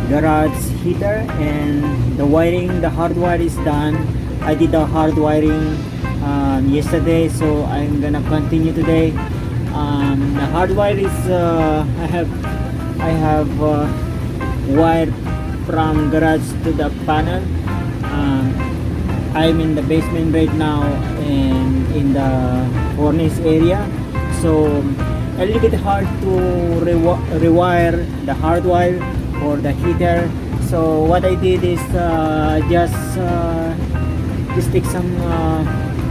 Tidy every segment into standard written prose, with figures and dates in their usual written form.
garage heater, and the wiring, the hardwire is done. I did the hard wiring yesterday, so I'm gonna continue today. The hardwire is I have wired from garage to the panel. I'm in the basement right now and in the furnace area, so a little bit hard to rewire the hardwire for the heater. So what I did is just take some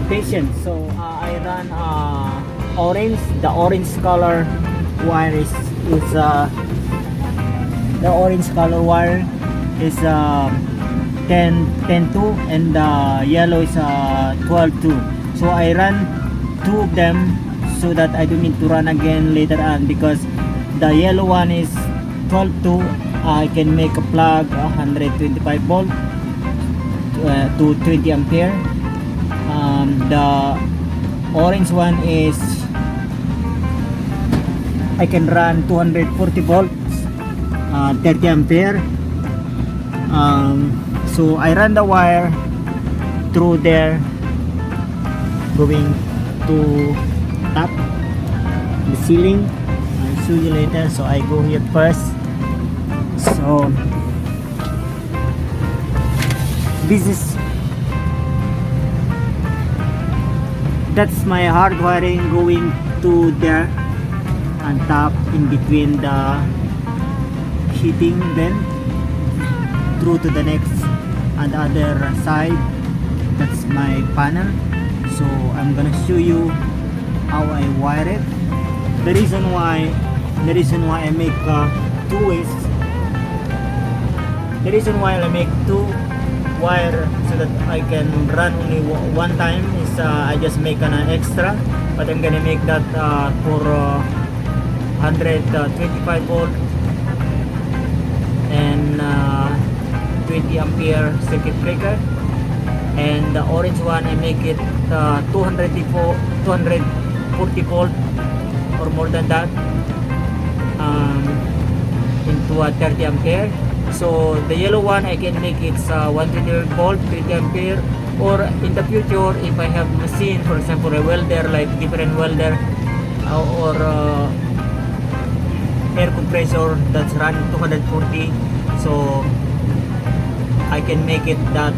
patience. So I run orange. The orange color wire is the orange color wire is 10-2, and the yellow is 12-2. So I run two of them so that I don't need to run again later on, because the yellow one is 12-2. I can make a plug 125 volt to 20 ampere. The orange one is I can run 240 volts, 30 ampere. So I run the wire through there, going to top the ceiling. I'll show you later. So I go here first. So that's my hard wiring going to there on top, in between the heating, then through to the next and the other side. That's my panel. So I'm gonna show you how I wire it. The reason why I make two ways. The reason why I make two wire so that I can run only one time is I just make an extra, but I'm gonna make that for 125 volt and 20 ampere circuit breaker. And the orange one I make it 240 volt or more than that, into 30 ampere. So the yellow one I can make it 120 volt, 20 ampere, or in the future if I have machine, for example a welder, like different welder or air compressor that's running 240, so I can make it that.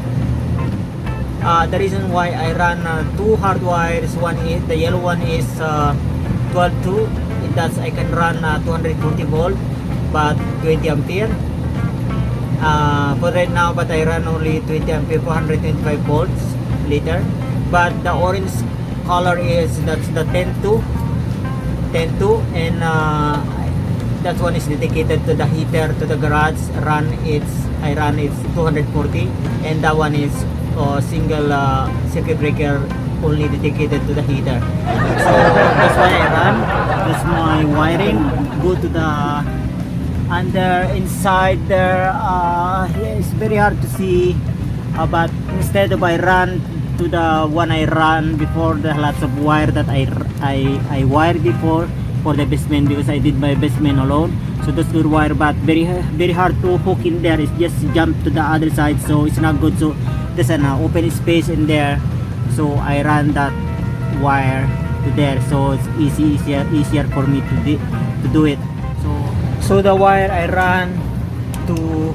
The reason why I run two hard wires, one is the yellow one is 12-2, that's I can run 240 volt but 20 ampere for right now, but I run only 20 ampere 425 volts later. But the orange color is, that's the 10-2, and that one is dedicated to the heater, to the garage. I run it's 240, and that one is single circuit breaker, only dedicated to the heater. So that's why I run. That's my wiring. Go to the under inside there. It's very hard to see, but instead of I run to the one I ran before, the lots of wire that I wired before for the basement, because I did my basement alone. So that's good wire, but very hard to hook in there. It's just jump to the other side, so it's not good. So there's an open space in there, so I ran that wire to there, so it's easier for me to do it. So the wire I ran to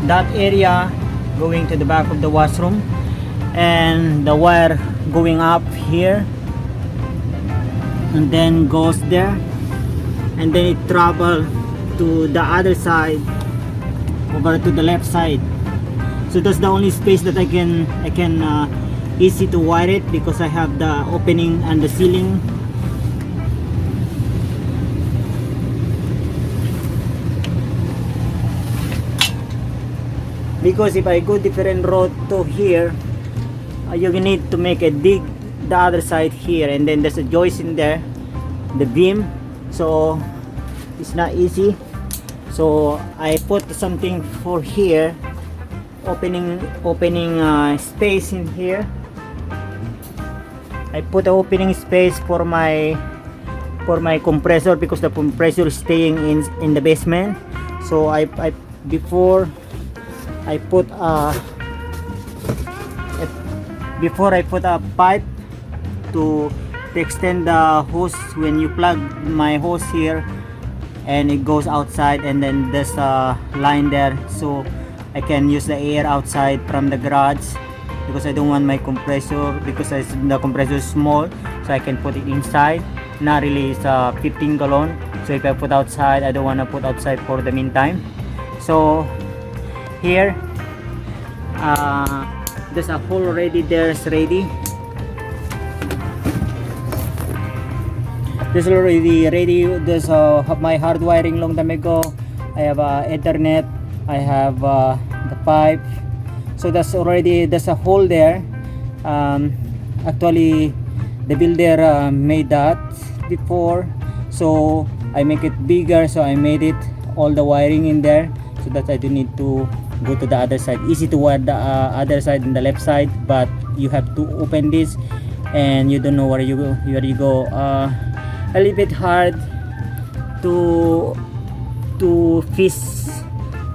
that area, going to the back of the washroom, and the wire going up here and then goes there, and then it travel to the other side, over to the left side. So that's the only space that I can easy to wire it, because I have the opening and the ceiling. Because if I go different road to here, you need to make a dig the other side here, and then there's a joist in there, the beam, so it's not easy. So I put something for here, opening space in here. I put an opening space for my for my compressor, because the compressor is staying in the basement. So before I put a pipe to extend the hose. When you plug my hose here and it goes outside, and then there's a line there, so I can use the air outside from the garage, because I don't want my compressor, because the compressor is small, so I can put it inside. Not really, it's 15 gallon, so if I put outside, I don't want to put outside for the meantime. So here there's a hole already there, it's ready. This is already ready. There's my hard wiring long time ago. I have Ethernet. I have the pipe. So there's a hole there. Actually, the builder made that before, so I make it bigger. So I made it all the wiring in there, so that I don't need to go to the other side. Easy to wire the other side and the left side, but you have to open this, and you don't know where you go. A little bit hard to fix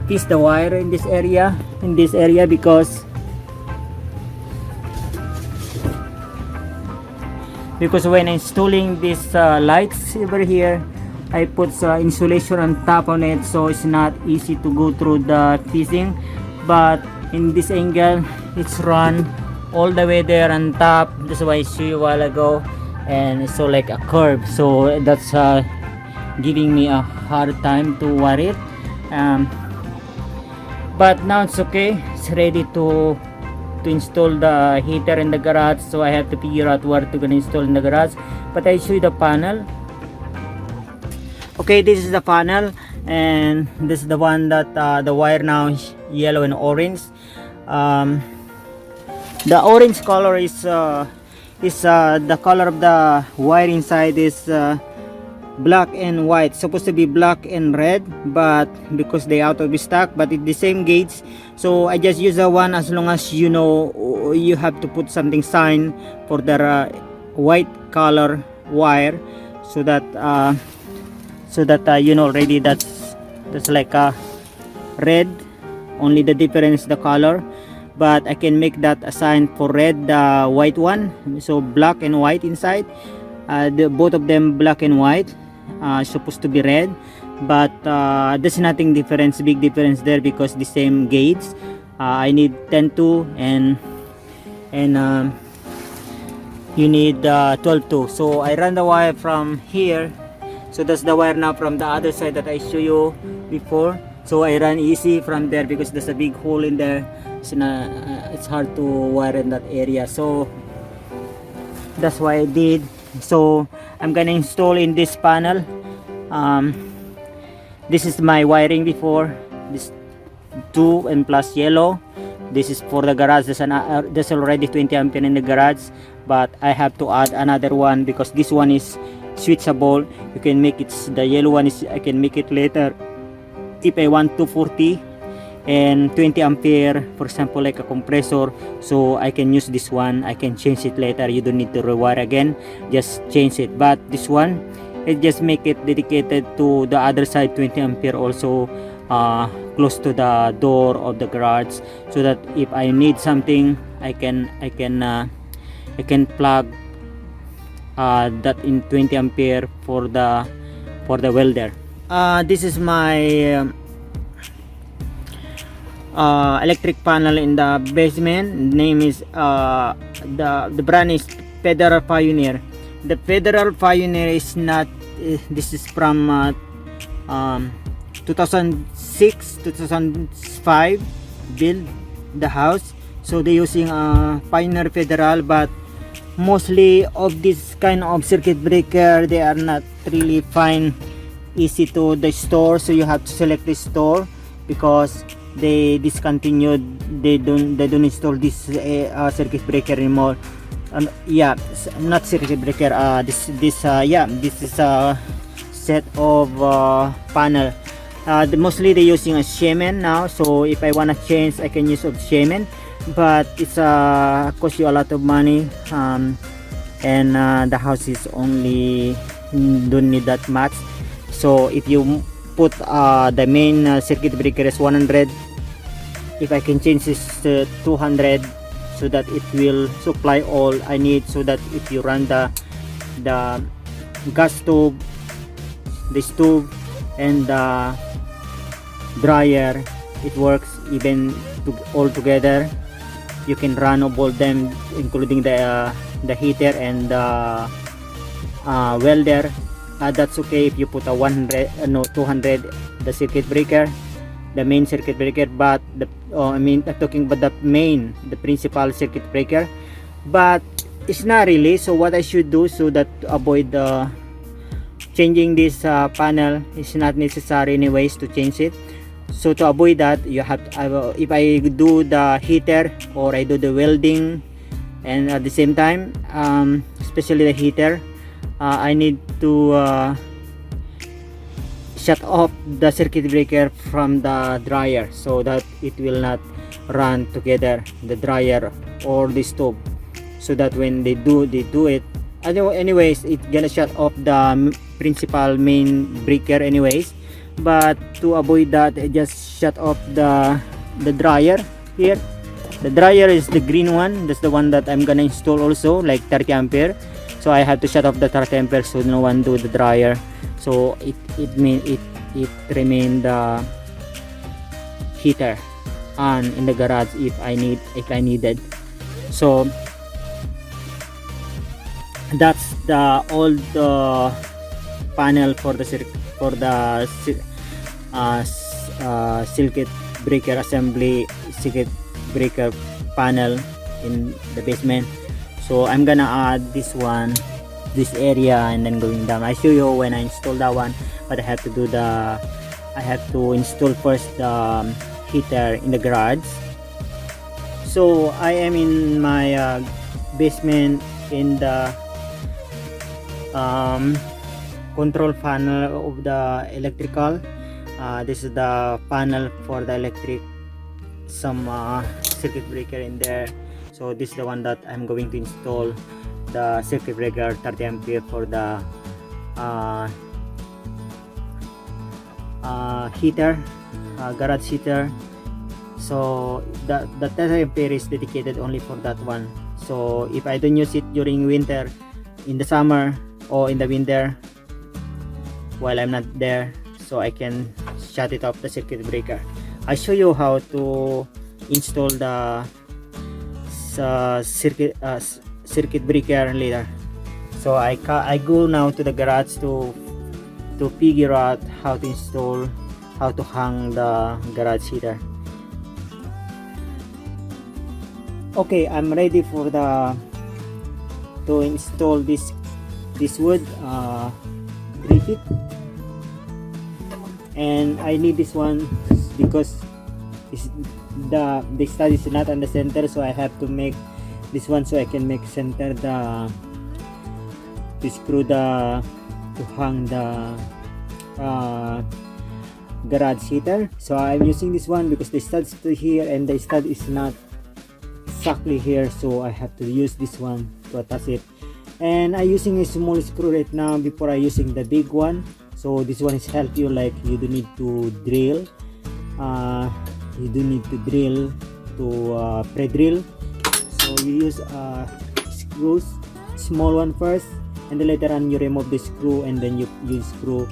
the wire in this area because when installing these lights over here, I put insulation on top on it, so it's not easy to go through the fixing. But in this angle, it's run all the way there on top. That's why I showed you a while ago, and it's so like a curve, so that's giving me a hard time to wire it. But now it's okay. It's ready to install the heater in the garage, so I have to figure out where to gonna install in the garage. But I show you the panel. Okay, this is the panel, and this is the one that the wire now is yellow and orange. The orange color is the color of the wire inside is black and white. Supposed to be black and red, but because they out of stock, but it's the same gauge, so I just use the one. As long as you know, you have to put something sign for the white color wire, so that you know already that's like a red. Only the difference the color, but I can make that a sign for red, the white one. So black and white inside, both of them black and white, supposed to be red, but there's nothing difference, big difference there, because the same gauge. I need 10-2 and you need 12-2. So I run the wire from here, so that's the wire now from the other side that I show you before. So I run easy from there because there's a big hole in there. It's hard to wire in that area, so that's why I did. So I'm gonna install in this panel. This is my wiring before. This 2 and plus yellow. This is for the garage. There's already 20 ampere in the garage, but I have to add another one because this one is switchable. You can make it, the yellow one is, I can make it later if I want 240 and 20 ampere, for example, like a compressor. So I can use this one. I can change it later. You don't need to rewire again, just change it. But this one, it just make it dedicated to the other side, 20 ampere also, close to the door of the garage, so that if I need something, I can plug that in 20 ampere for the welder. This is my electric panel in the basement. Name is the brand is Federal Pioneer. The Federal Pioneer is not this is from 2006 2005 build the house, so they're using Pioneer Federal. But mostly of this kind of circuit breaker, they are not really fine, easy to the store, so you have to select the store because they discontinued. They don't install this circuit breaker anymore. Yeah, not circuit breaker. This is a set of panel. Mostly they're using a Shaman now, so if I want to change, I can use of Shaman, but it's cost you a lot of money, and the house is only don't need that much. So if you put the main circuit breaker is 100, if I can change this to 200 so that it will supply all I need, so that if you run the gas stove, the stove, and the dryer, it works even all together. You can run all them, including the heater and the welder. That's okay if you put a 200 the circuit breaker, the main circuit breaker. But I'm talking about the principal circuit breaker, but it's not really. So what I should do, so that to avoid changing this panel, is not necessary anyways to change it. So to avoid that, you have to, if I do the heater or I do the welding, and at the same time, especially the heater, I need to shut off the circuit breaker from the dryer, so that it will not run together, the dryer or the stove, so that when they do it, anyways, it's gonna shut off the principal main breaker anyways. But to avoid that, I just shut off the dryer here. The dryer is the green one, that's the one that I'm gonna install also, like 30 ampere. So I have to shut off the 30 ampere so no one do the dryer, so it remain the heater on in the garage if I needed. So that's the old panel for the circuit breaker assembly, circuit breaker panel in the basement. So I'm gonna add this area, and then going down. I show you when I install that one, but I have to install first the heater in the garage. So I am in my basement in the control panel of the electrical. This is the panel for the electric, some circuit breaker in there. So this is the one that I'm going to install, the circuit breaker 30 ampere for the heater, garage heater. So the 30 ampere is dedicated only for that one. So if I don't use it during winter, in the summer or in the winter while I'm not there, so I can shut it off the circuit breaker. I show you how to install the circuit breaker later. So I go now to the garage to figure out how to install, how to hang the garage heater. Okay, I'm ready for to install this wood 3 feet, and I need this one because the stud is not on the center, so I have to make this one so I can make center to screw to hang the garage heater. So I'm using this one because the stud is still here and the stud is not exactly here, so I have to use this one to attach it. And I'm using a small screw right now before I using the big one. So this one is help you, like you don't need to drill, to pre-drill. So you use screws, small one first, and then later on you remove the screw, and then you screw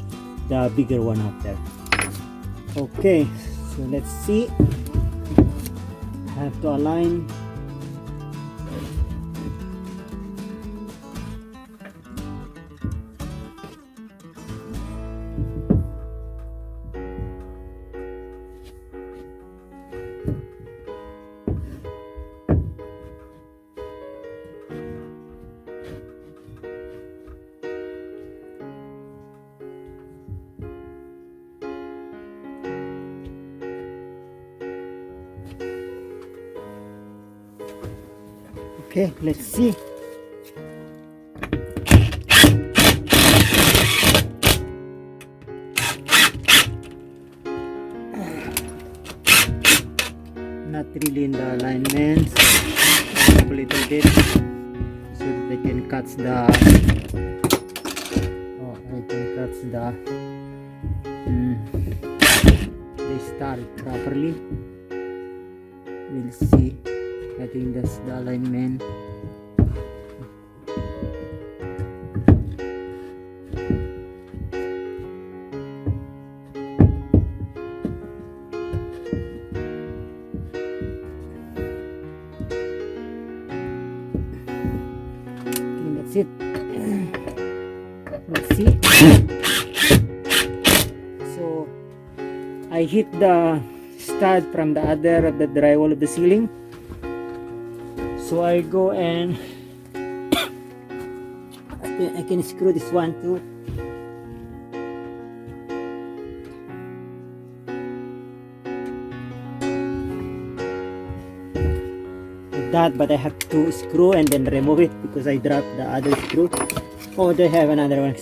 the bigger one after. Okay, so let's see. I have to align. Okay, let's see. Not really in the alignment, a little bit so that they can catch the that's the they start properly. We'll see. I think that's the alignment. That's it. Let's see. So I hit the stud from the other of the drywall of the ceiling. So I go and I can screw this one too. That, but I have to screw and then remove it because I dropped the other screw. Oh, they have another one,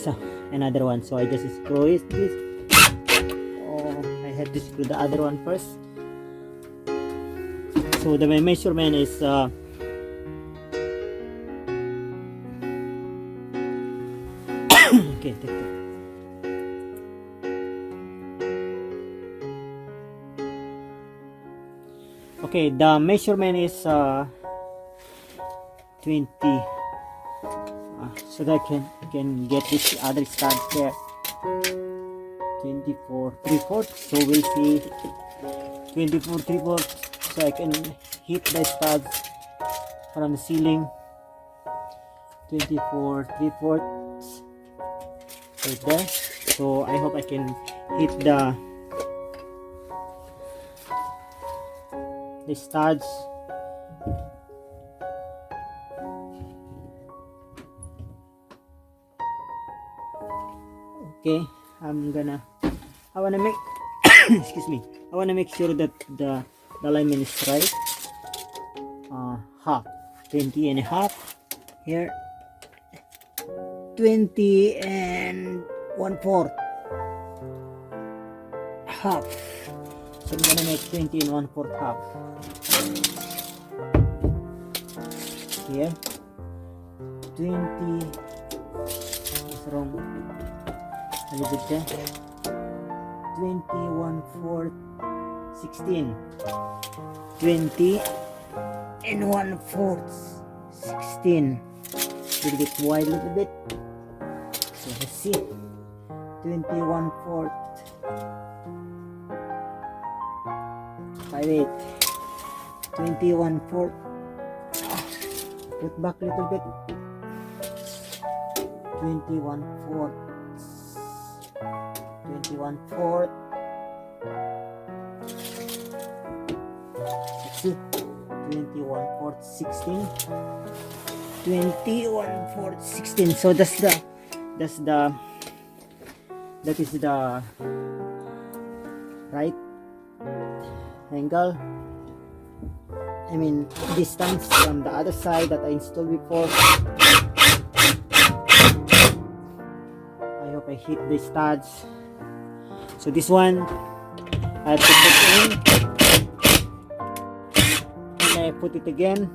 so I just screw it. This. Oh, I had to screw the other one first. So the measurement is okay. Take it. Okay, the measurement is 20, so that I can get this other stud there. 24 3/4. So we'll see 24 3/4. So I can hit the studs from the ceiling. 24 3/4 right there. So I hope I can hit the studs. Okay, I wanna make excuse me, I wanna make sure that the alignment is right. Half 20 and a half here, 20 and 1/4 half. So I'm gonna make 20 and 1/4 half here. 20. What's wrong? A little bit there. 20 1/4 16. 20 and 1/4 16. A little bit wide, a little bit. So let's see. 20 1/4 5/8. 20 1/4. Put back a little bit. 20 1/4. 20 1/4. Let's see. 20 1/4 16. 20 1/4 16. So that is the right angle, I mean distance from the other side that I installed before. I hope I hit the studs. So this one I have to put in, and I put it again,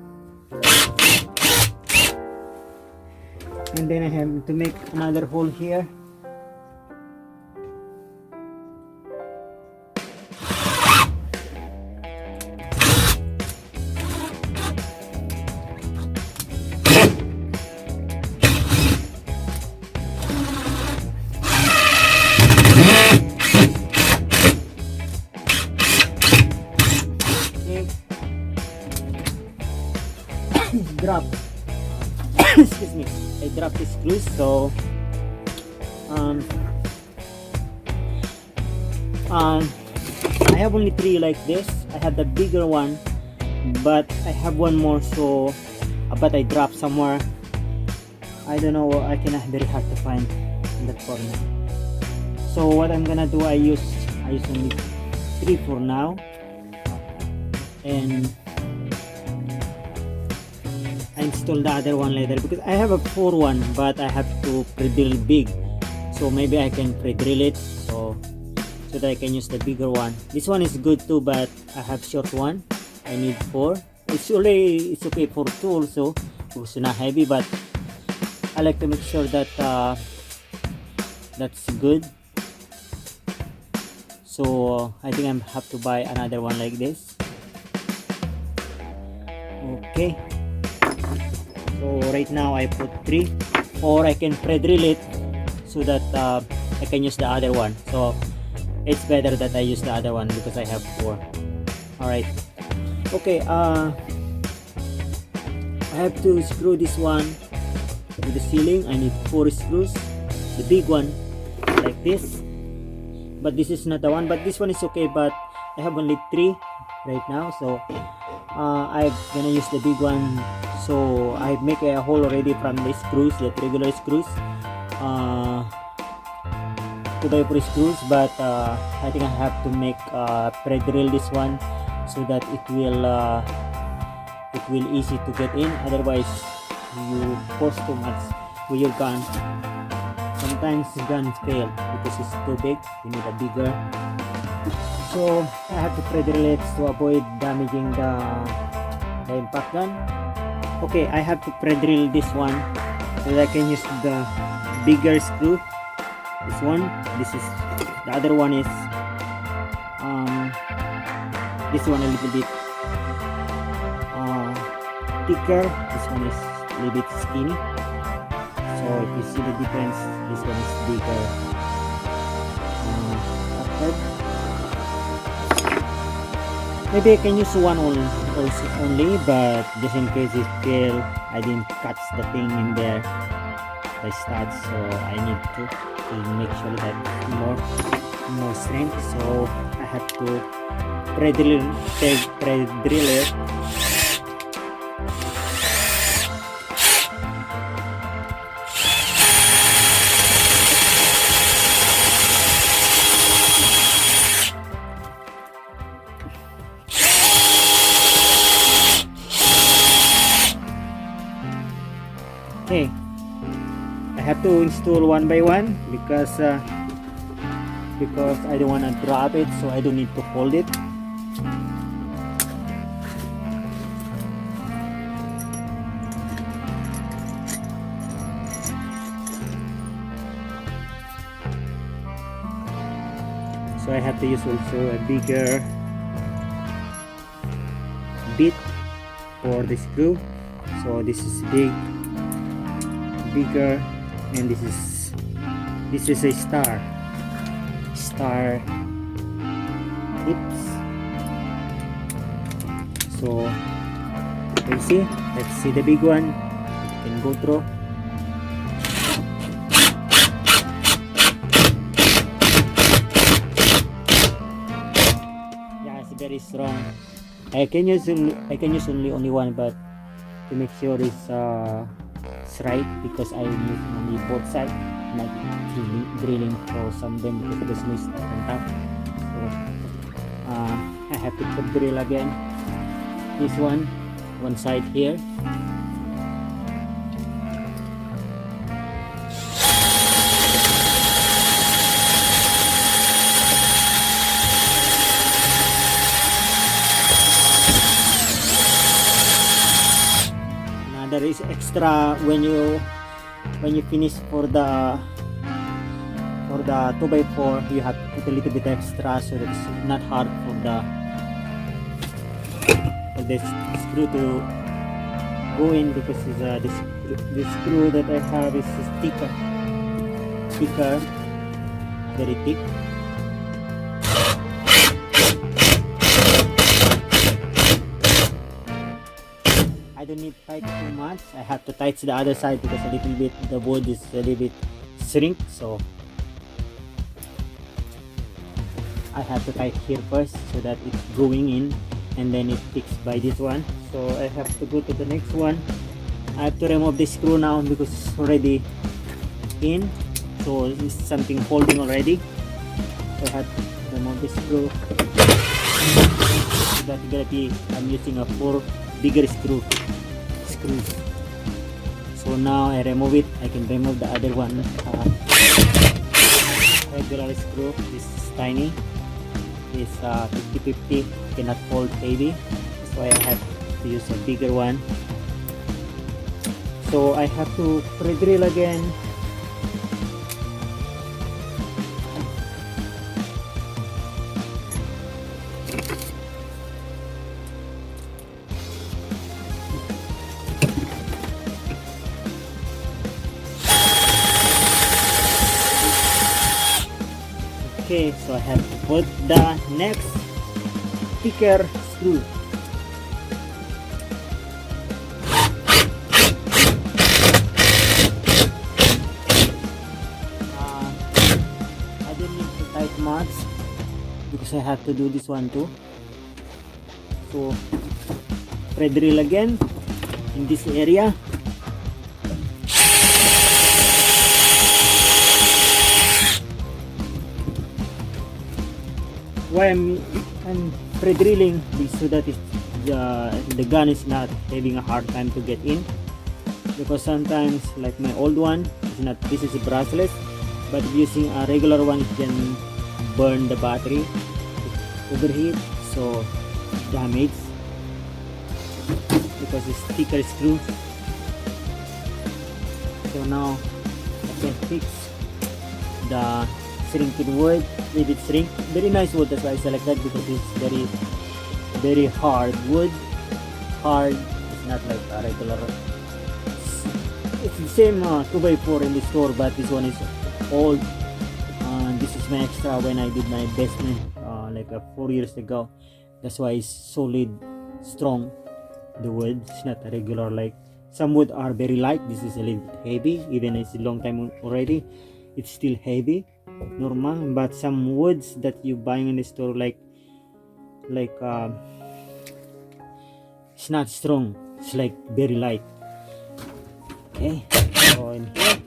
and then I have to make another hole here. Drop excuse me, I dropped the screws. So I have only 3 like this. I have the bigger one, but I have one more, so but I dropped somewhere. I don't know, I cannot, very hard to find in that corner. So what I'm gonna do, I use only 3 for now, and I install the other one later because I have a 4 one, but I have to pre-drill big, so maybe I can pre-drill it so that I can use the bigger one. This one is good too, but I have short one. I need 4. It's okay for 2 also because it's not heavy, but I like to make sure that that's good. So I think I have to buy another one like this. Okay, so right now I put 3, or I can pre-drill it so that I can use the other one. So it's better that I use the other one because I have 4. Alright, okay, I have to screw this one to the ceiling. I need 4 screws, the big one like this, but this is not the one, but this one is okay, but I have only 3 right now. So I'm gonna use the big one. So I make a hole already from the screws, the regular screws, 2x4 screws, but I think I have to make pre-drill this one so that it will easy to get in. Otherwise you force too much with your gun. Sometimes guns fail because it's too big. You need a bigger. So I have to pre-drill it to avoid damaging the impact gun. Okay, I have to pre-drill this one so that I can use the bigger screw. This one, this is the other one is this one a little bit thicker. This one is a little bit skinny. So if you see the difference, this one is bigger. Maybe I can use one only, but just in case it fail, I didn't catch the thing in there by start, so I need to make sure that more strength. So I have to pre-drill it. Okay, I have to install one by one because I don't want to drop it, so I don't need to hold it. So I have to use also a bigger bit for the screw. So this is bigger, and this is a star tips. So let's see the big one. It can go through. Yeah, it's very strong. I can use only one, but to make sure it's right, because I'm using only both sides, not drilling for some of them because there's no stuff on top. So I have to put drill again. This one side here. There is extra when you finish for the 2x4, you have to put a little bit extra so that it's not hard for the screw to go in, because the screw that I have is thicker, very thick. I don't need tight too much. I have to tighten the other side because a little bit the wood is a little bit shrink, so I have to tighten here first so that it's going in, and then it fixed by this one. So I have to go to the next one. I have to remove the screw now because it's already in, so it's something holding already. So I have to remove the screw. So that's gonna be, I'm using a 4 bigger screws. So now I remove it. I can remove the other one, regular screw. This is tiny, it's 50-50, cannot hold heavy, so I have to use a bigger one. So I have to pre-drill again Okay, so I have to put the next thicker screw. I don't need to tight much because I have to do this one too. So pre-drill again in this area. Why I'm pre-drilling is so that the gun is not having a hard time to get in, because sometimes like my old one is not, this is a brushless, but using a regular one it can burn the battery, overheat, so damage because it's thicker screw. So now I can fix the shrinked wood. Leave it shrink. Very nice wood, that's why I selected, because it's very hard wood. Hard, it's not like a regular. It's the same 2x4 in the store, but this one is old. This is my extra when I did my basement like 4 years ago. That's why it's solid, strong. The wood, it's not a regular, like some wood are very light. This is a little bit heavy, even it's a long time already, it's still heavy, normal. But some woods that you buying in the store, like it's not strong, it's like very light. Okay, so in here,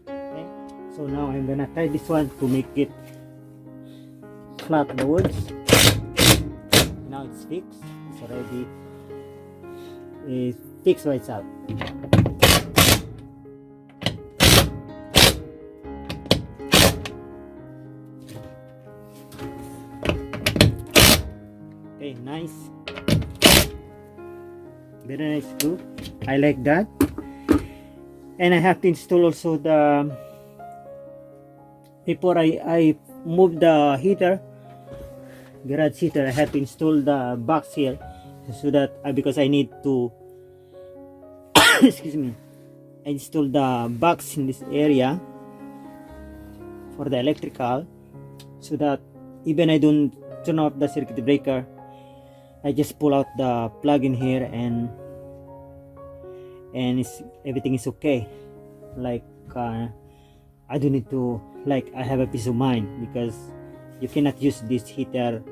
okay, so now I'm gonna tie this one to make it flat, the woods. Now it's fixed, it's already fixed by itself. Okay, nice, very nice screw, I like that. And I have to install also the, before I move the heater, garage heater, I have to install the box here, so that because I need to excuse me, I install the box in this area for the electrical, so that even I don't turn off the circuit breaker, I just pull out the plug in here and everything is okay. Like I don't need to, like, I have a peace of mind, because you cannot use this heater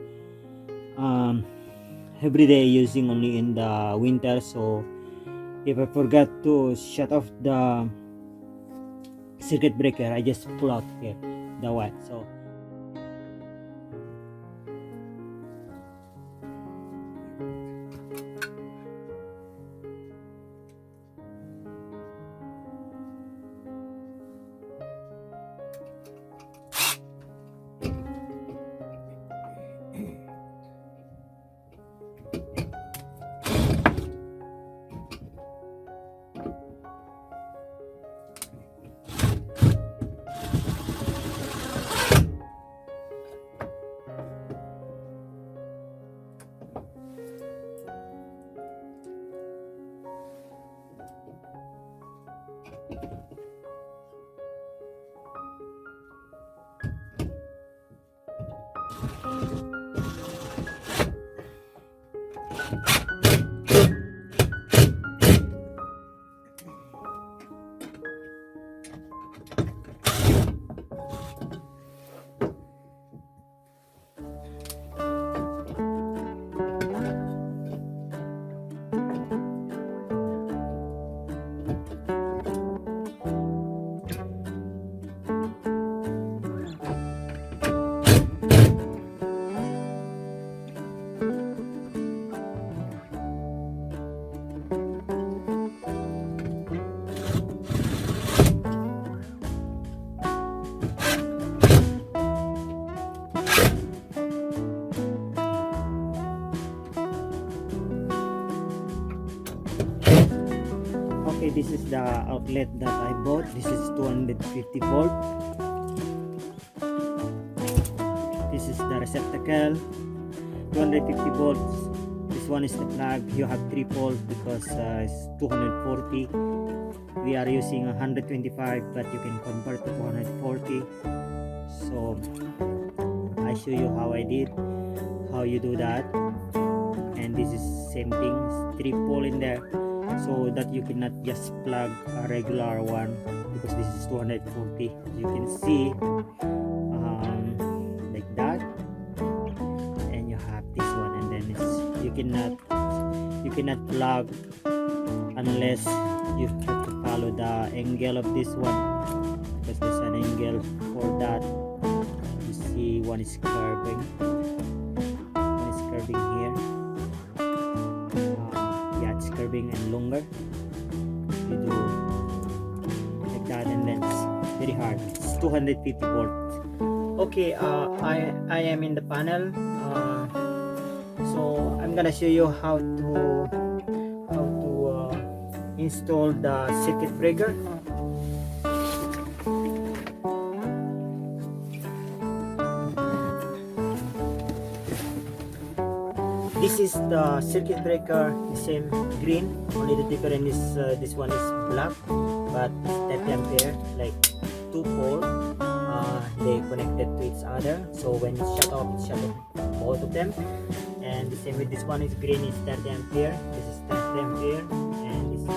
every day, using only in the winter. So if I forgot to shut off the circuit breaker, I just pull out here the wire. So okay, this is the outlet that I bought. This is 250 volt. This is the receptacle, 250 volts. This one is the plug. You have 3 poles because it's 240. We are using 125, but you can convert to 240. So I show you how I did, how you do that. And this is same thing, 3 pole in there, so that you cannot just plug a regular one because this is 240. You can see like that, and you have this one, and then you cannot plug unless you have to follow the angle of this one, because there's an angle for that. You see one is curving here. Yeah, it's curving and longer. You do like that, and then it's very hard. It's 250 volts. Okay, I am in the panel. So I'm gonna show you how to install the circuit breaker. This is the circuit breaker, the same green, only the difference is this one is black, but 30 ampere, like 2 pole. They connected to each other, so when it's shut off, it's shut off both of them. And the same with this one is green, is 30 ampere, this is 30 ampere, and this is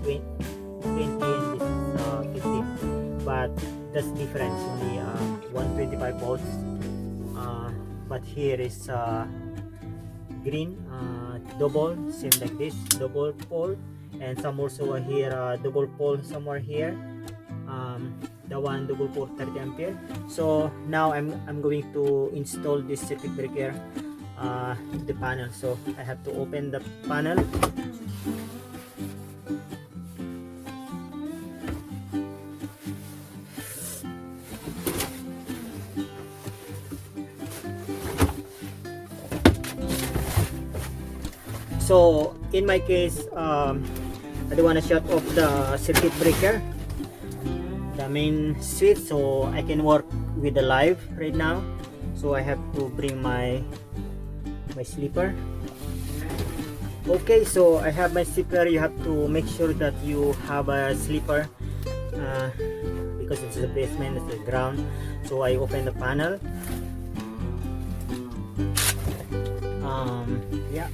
20 and this is 15. But that's difference, only 125 volts. But here is green, double, same like this, double pole, and some also here double pole somewhere here. The one double pole 30 ampere. So now I'm going to install this circuit breaker the panel. So I have to open the panel. So in my case, I don't want to shut off the circuit breaker, the main switch, so I can work with the live right now. So I have to bring my slipper. Okay, so I have my slipper. You have to make sure that you have a slipper because it's the basement, it's the ground. So I open the panel. Yeah.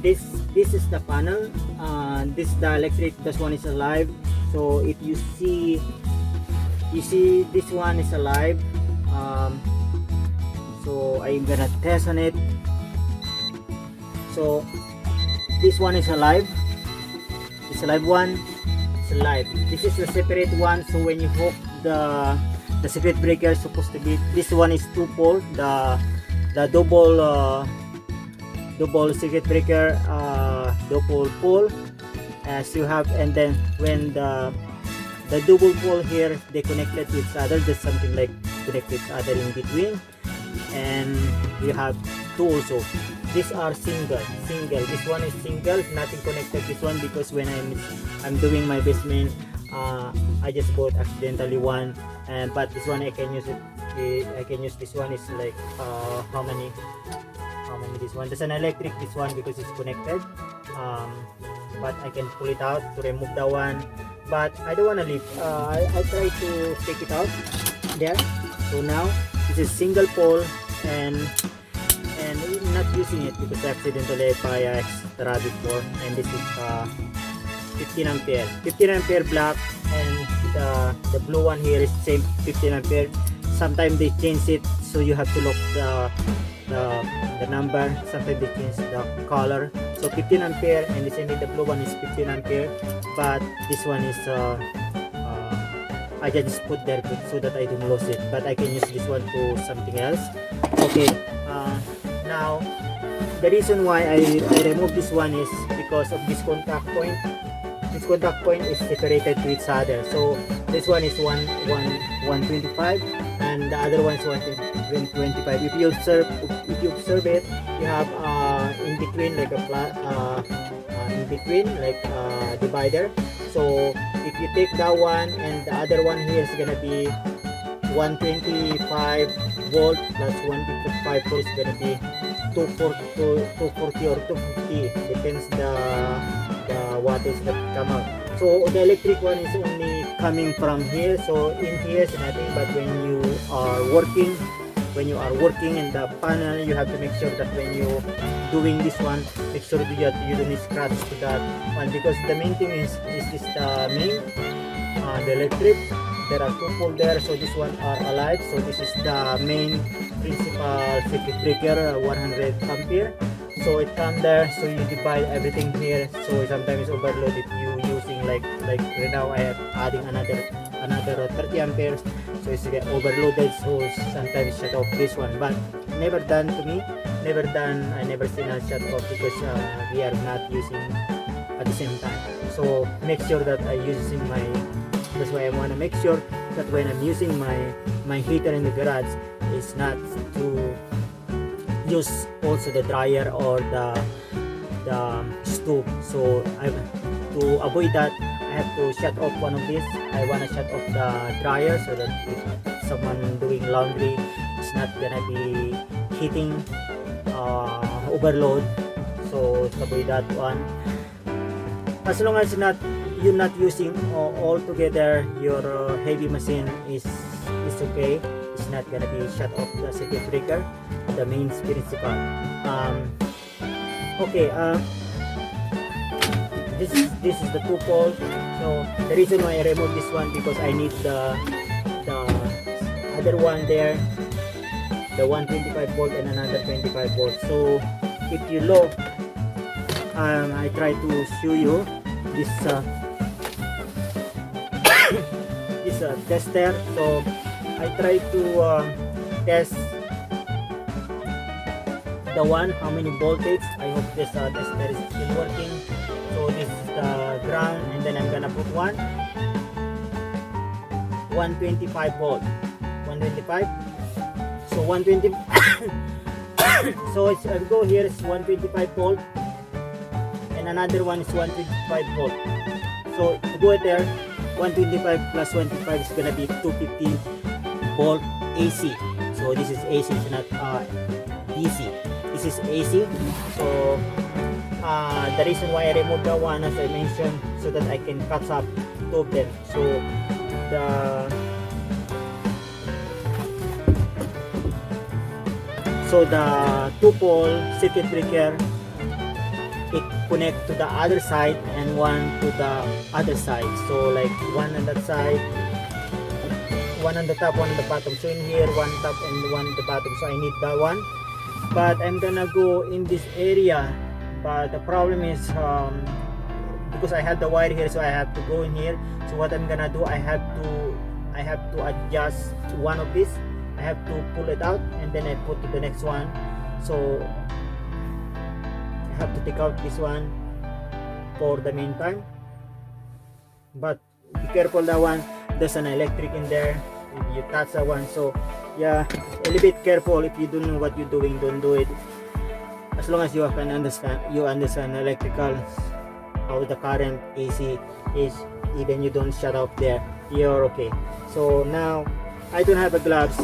This is the panel. This is the electric. This one is alive. So if you see this one is alive. So I'm gonna test on it. So this one is alive. It's alive one. It's alive. This is the separate one. So when you hook the circuit breaker is supposed to be, this one is 2 pole. The double circuit breaker, double pole as you have, and then when the double pole here, they connected to each other. There's something like connect each other in between, and you have 2 also. These are single. This one is single, nothing connected. This one because when I'm doing my basement, I just bought accidentally one, and but this one I can use it. I can use this one. Is like how many this one, there's an electric this one because it's connected, but I can pull it out to remove the one, but I don't want to leave. I try to take it out there. So now this is single pole, and not using it because accidentally I buy extra before, and this is 15 ampere black, and the blue one here is same 15 ampere. Sometimes they change it, so you have to look the number. Sometimes they change the color, So 15 ampere, and the same with the blue one is 15 ampere, but this one is I just put there so that I don't lose it, but I can use this one to something else. Okay, now the reason why I remove this one is because of this contact point. This contact point is separated to each other. So this one is 125 and the other one is 125. If you observe it, you have in between like a divider. So if you take that one and the other one here is gonna be 125 volt plus 155 volt is gonna be 240 or 250, depends the wattage that come out. So the electric one is only coming from here, so in here is nothing, but when you are working in the panel, you have to make sure that when you doing this one, make sure that you don't scratch to that one, because the main thing is this the main the electric. There are 2 poles there, so this one are alive. So this is the main principal circuit breaker, 100 ampere. So it come there, so you divide everything here. So sometimes overload if you using like right now I am adding another 30 amperes, so it's get overloaded. So sometimes shut off this one, but never done to me. I never seen a shut off because we are not using at the same time. So make sure that I using my. That's why I want to make sure that when I'm using my heater in the garage, it's not to use also the dryer or the stove. So to avoid that, I have to shut off one of these. I want to shut off the dryer so that if someone doing laundry, it's not gonna be heating overload. So to avoid that one, as long as you're not using all together your heavy machine is okay. It's not gonna be shut off the circuit breaker, the main principal. Okay, this is the 2 pole. So the reason why I remove this one because I need the other one there, the 125 volt and another 25 volt. So if you look, I try to show you this this tester. So I try to test the one how many voltage. I hope this tester is still working. So this is the ground, and then I'm gonna put 125 volt, 125. So 120. So it's go here is 125 volt, and another one is 125 volt. So to go there, 125 plus 125 is gonna be 250 volt AC. So this is AC, it's not DC. This is AC. So the reason why I removed that one, as I mentioned, so that I can cut up 2 of them. So the 2 pole circuit breaker, it connect to the other side and one to the other side. So like one on that side, one on the top, one on the bottom. So in here, one top and one on the bottom. So I need that one. But I'm gonna go in this area. But the problem is because I had the wire here, so I have to go in here. So what I'm gonna do, I have to adjust one of this. I have to pull it out and then I put to the next one. So I have to take out this one for the meantime. But be careful that one. There's an electric in there. If you touch that one, so yeah, a little bit careful. If you don't know what you're doing, don't do it. As long as you can understand electrical, how the current AC is, even you don't shut off there, you're okay. So now I don't have a gloves.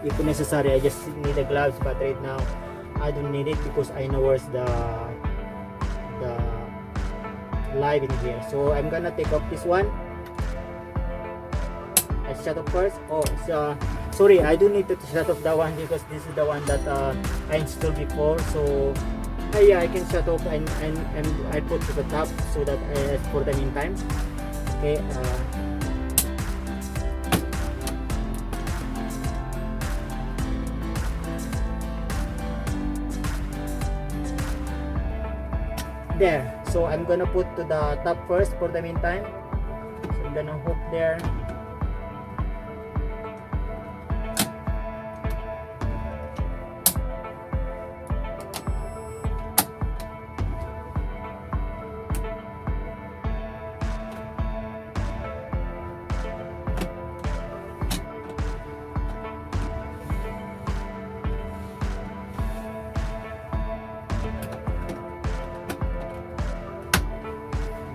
If necessary, I just need a gloves, but right now I don't need it because I know where's the live in here. So I'm gonna take off this one. I shut off first. Oh, it's sorry, I don't need to shut off that one because this is the one that I installed before. So yeah, I can shut off and I put to the top so that for the meantime. Okay. there. So I'm gonna put to the top first for the meantime. So I'm gonna hook there.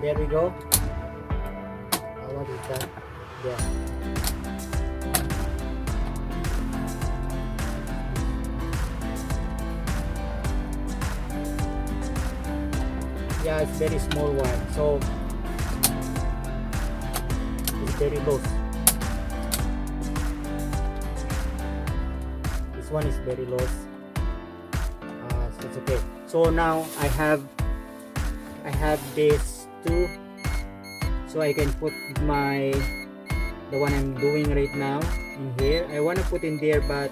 There we go. What is that? Yeah. Yeah, it's very small one. So it's very loose. This one is very loose. So it's okay. So now I have this too, so I can put the one I'm doing right now in here. I want to put in there, but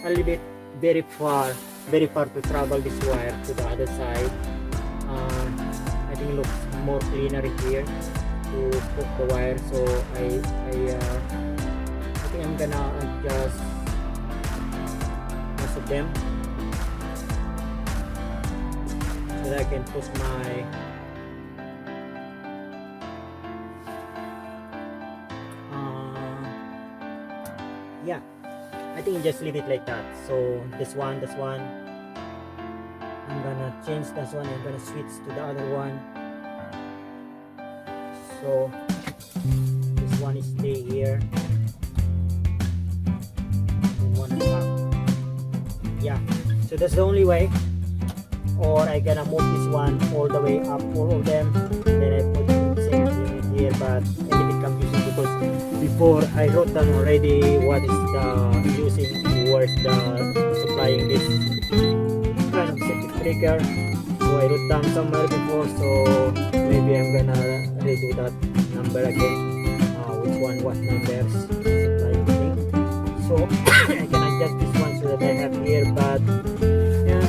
a little bit very far to travel this wire to the other side. I think it looks more cleaner here to put the wire. So I think I'm gonna adjust most of them so that I can put my yeah, I think just leave it like that. So this one, I'm gonna change this one. I'm gonna switch to the other one. So this one is stay here. And one is up. Yeah, so that's the only way. Or I gonna move this one all the way up, all of them. Then I put the same thing in here, but a little bit confusing because before I wrote down already what is the using towards the supplying this kind of circuit breaker. So I wrote down somewhere before, so maybe I'm gonna redo that number again, which one what numbers supplying thing. So I can adjust this one so that I have here, but yeah,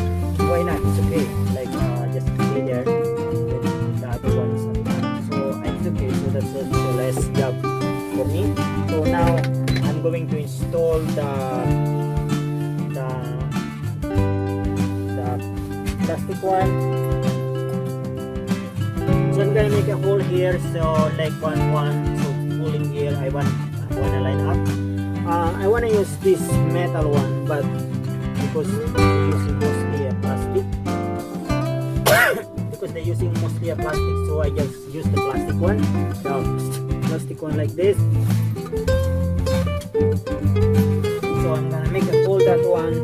why not? It's okay, like just stay there. The other one is not done, so it's okay. So that's the last job for me. So now I'm going to install the plastic one. So I'm gonna make a hole here, so like one, so hole in here. I wanna line up. I wanna use this metal one, but because they're using mostly a plastic, so I just use the plastic one. The plastic one like this. So I'm gonna make a hole that one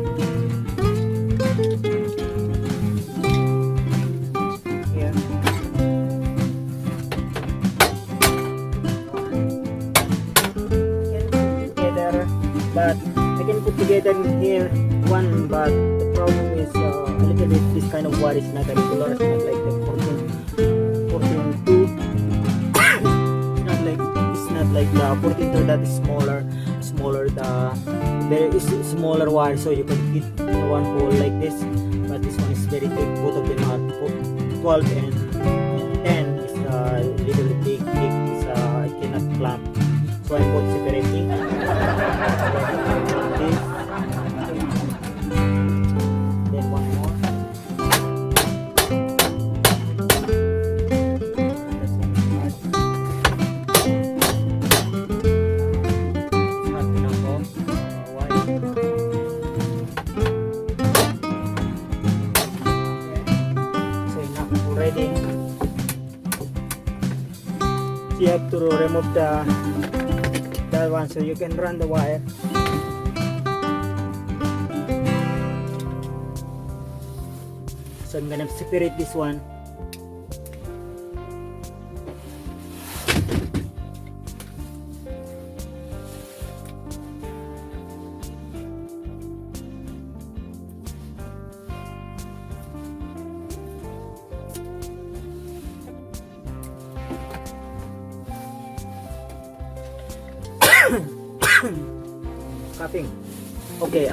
here. Can put together, but I can put together in here one, but the problem is a little bit this kind of wire is not regular. It's not like the 14.2. It's not like the 14.2 that is smaller. There is smaller wire, so you can fit one hole like this, but this one is very big. Both of them are 12 and 10 is a little big. I cannot clamp, so I'm both separating. This. Then one more. So you have to remove that one so you can run the wire. So I'm gonna separate this one. Cupping. Okay,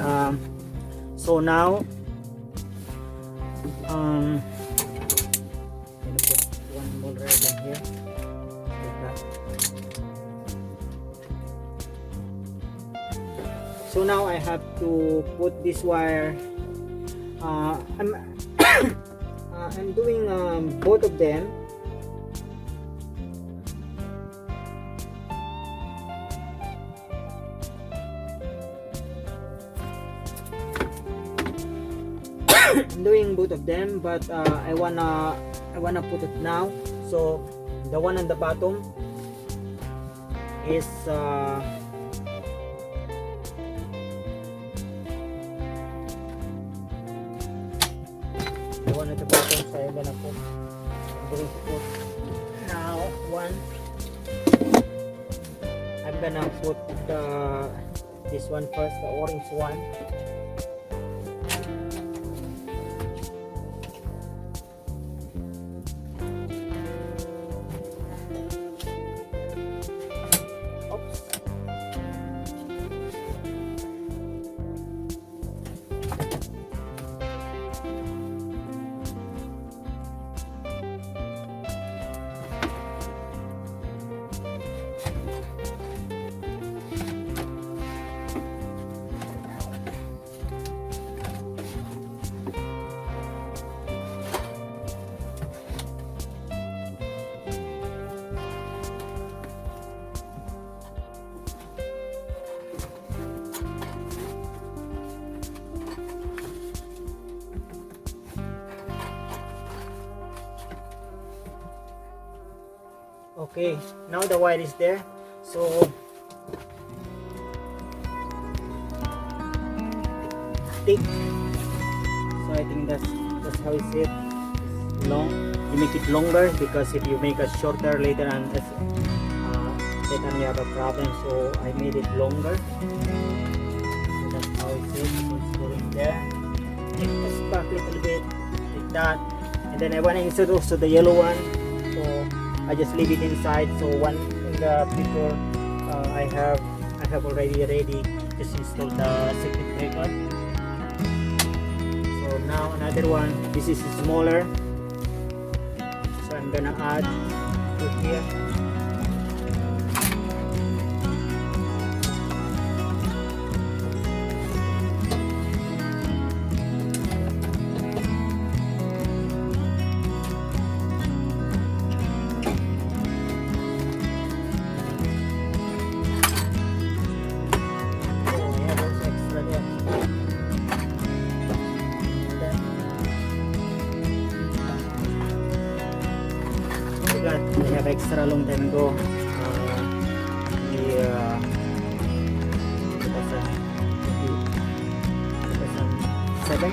so now here like that. So now I have to put this wire. I'm doing both of them. I'm doing both of them, but I wanna put it now. So the one on the bottom is the one at the bottom. So I'm going to put now one. I'm gonna put this one first, the orange one. Okay, now the wire is there. So thick. So I think that's how it's it. It's long. You make it longer because if you make it shorter later on, later on you have a problem. So I made it longer. So that's how it's it. So it's going there. Take this back a little bit like that, and then I want to insert also the yellow one. So I just leave it inside. So one in the before I have already ready. Just install the circuit breaker. So now another one. This is smaller. So I'm gonna add to here. I have extra long time ago. 2007.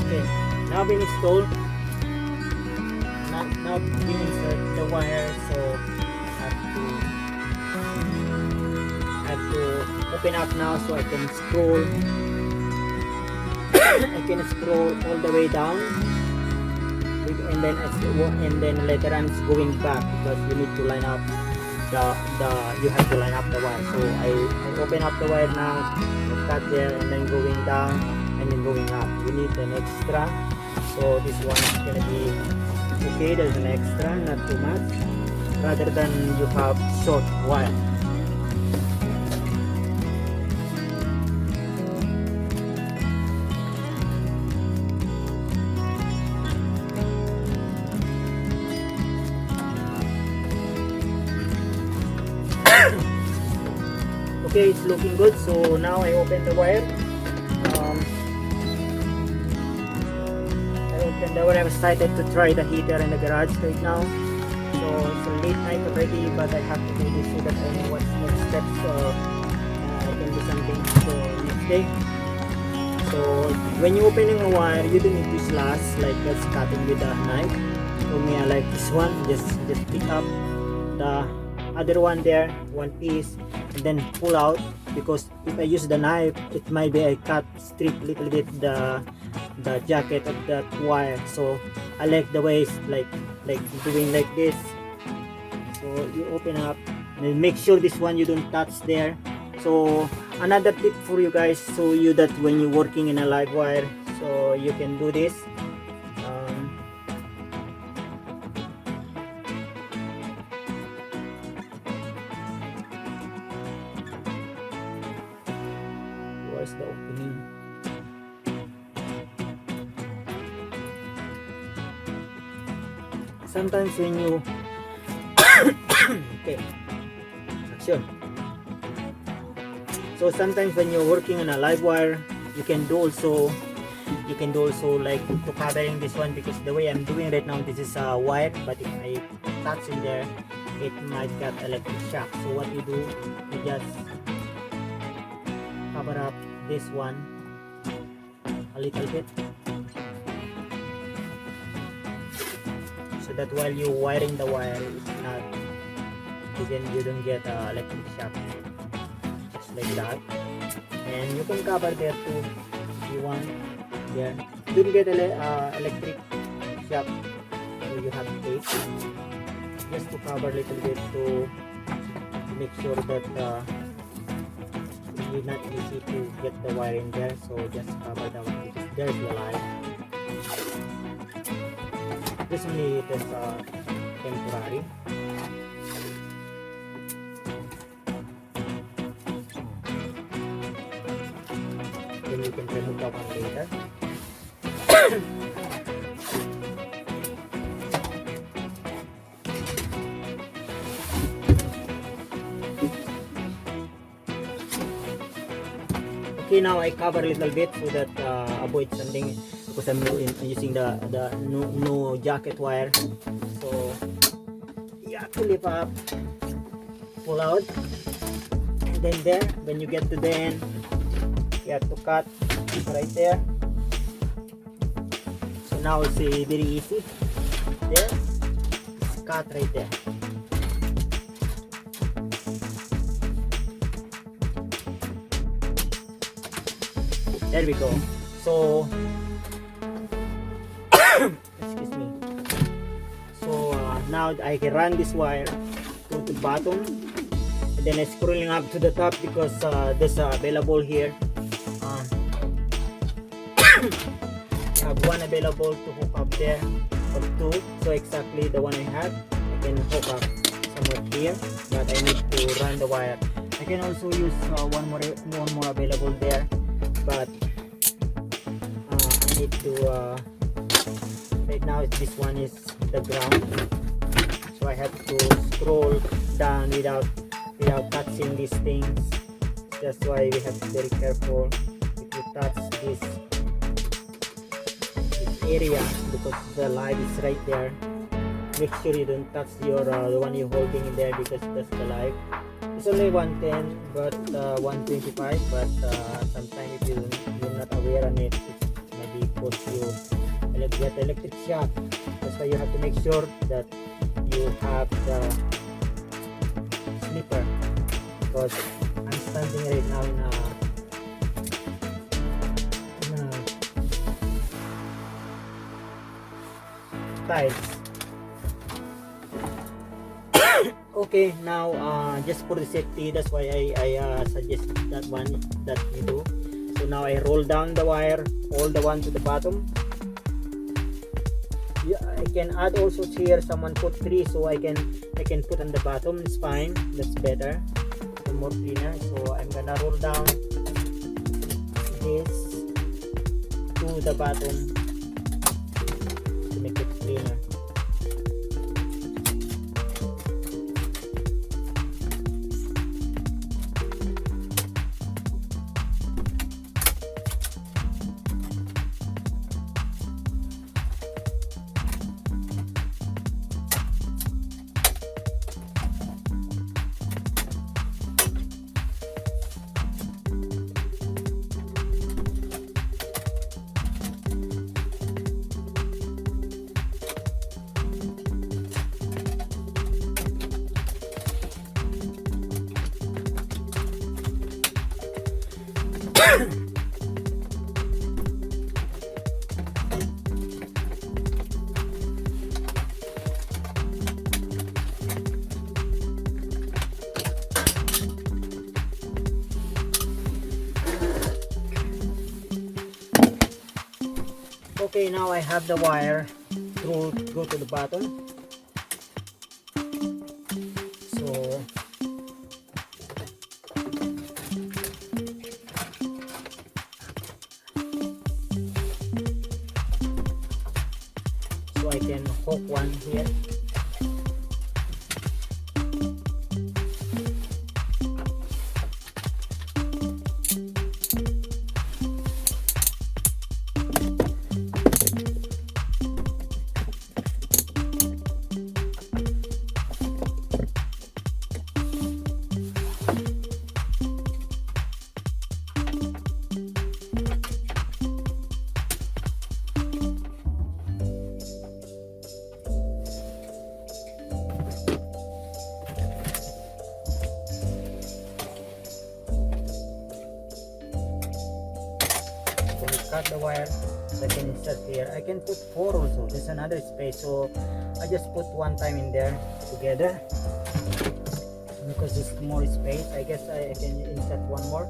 Okay, now being installed. Now being insert the wire, so I have to open up now so I can scroll. I can scroll all the way down, and then later on it's going back because you need to line up you have to line up the wire. So I open up the wire now, cut there, and then going down and then going up. You need an extra, so this one is gonna be okay. There's an extra, not too much, rather than you have short wire. Okay, it's looking good. So now I open the wire. I'm excited to try the heater in the garage right now. So it's a late night already, but I have to do this so that I know what's next steps. I can do something so next day. So when you opening a wire, you don't need to slash like that's cutting with a knife. For me, I like this one. Just pick up the other one there, one piece, and then pull out, because if I use the knife, it might be I cut strip little bit the jacket of that wire. So I like the way it's like doing like this. So you open up and make sure this one you don't touch there. So another tip for you guys, so you that when you're working in a live wire, so you can do this. Where's the opening? Sometimes when you okay, action. So sometimes when you're working on a live wire, you can do also like to covering this one, because the way I'm doing right now, this is a wire, but if I touch in there, it might get electric shock. So what you do, you just cover up this one a little bit, so that while you wiring the wire, it's not, you don't get electric shock, just like that. And you can cover there too if you want. There, don't get electric shock, so you have tape just to cover a little bit to make sure that it's not easy to get the wire in there. So just cover that one because there's the line. This only it is temporary. Then you can remove that one later. Okay, now I cover a little bit so that avoid something, because I'm using the no jacket wire. So you have to lift up, pull out, and then there, when you get to the end, you have to cut right there. So now it's very easy. There, cut right there. There we go. So excuse me. So now I can run this wire to the bottom, and then I'm scrolling up to the top because there's available here. I have one available to hook up there, or two. So exactly the one I have, I can hook up somewhere here, but I need to run the wire. I can also use one more available there, but I need to right now this one is the ground, so I have to scroll down without touching these things. That's why we have to be very careful. If you touch this area, because the light is right there, make sure you don't touch your the one you're holding in there, because that's the light. It's only 110 but 125, but sometimes if you're not aware on it, it maybe cause you get electric shock. That's why you have to make sure that you have the slipper, because I'm standing right now in a tiles. Okay, now just for the safety, that's why I suggest that one that you do. So now I roll down the wire, all the one to the bottom. Yeah, I can add also here, someone put 3, so I can put on the bottom. It's fine, that's better, more cleaner. So I'm gonna roll down this to the bottom to make it cleaner. Okay, now I have the wire through go to the bottom. So I can hook one here. Cut the wire, so I can insert here. I can put 4 also. There's another space, so I just put one time in there together because there's more space. I guess I can insert one more,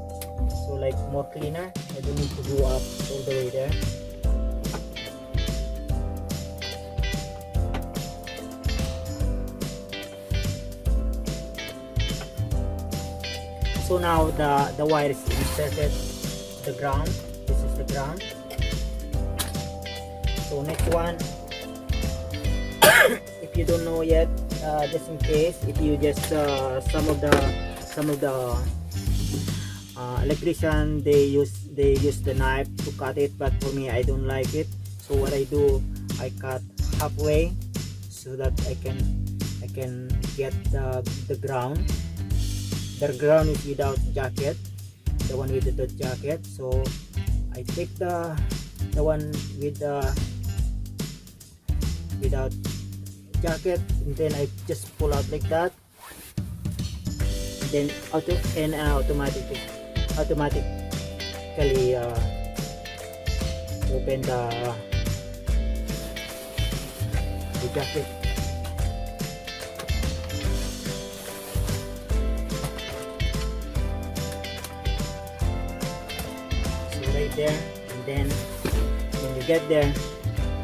so like more cleaner. I don't need to go up all the way there. So now the wire is inserted the ground. The ground. So next one, if you don't know yet, just in case, if you just some of the electrician they use the knife to cut it, but for me I don't like it. So what I do, I cut halfway so that I can get the ground. The ground is without jacket, the one with the jacket. So I take the one with without jacket, and then I just pull out like that. Then automatically open the jacket. There, and then when you get there,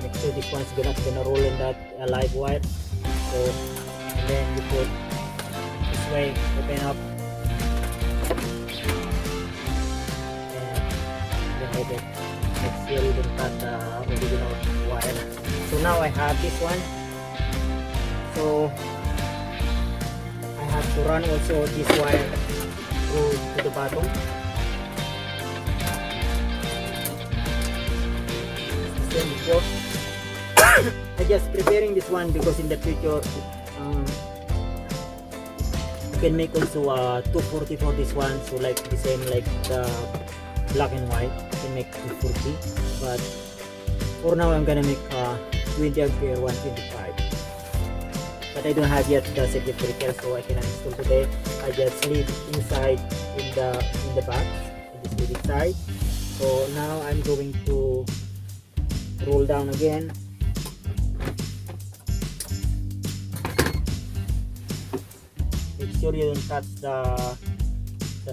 make sure this one's gonna roll in that live wire. So and then you put this way, open up, and then hold it. Make sure you don't cut the original wire. So now I have this one. So I have to run also this wire through to the bottom. Before. I just preparing this one because in the future you can make also 240 for this one, so like the same like the black and white, you can make 240, but for now I'm gonna make 20 ampere 125, but I don't have yet the circuit breaker, so I cannot install today. I just leave inside in the box. I just leave it inside. So now I'm going to roll down again. Make sure you don't touch the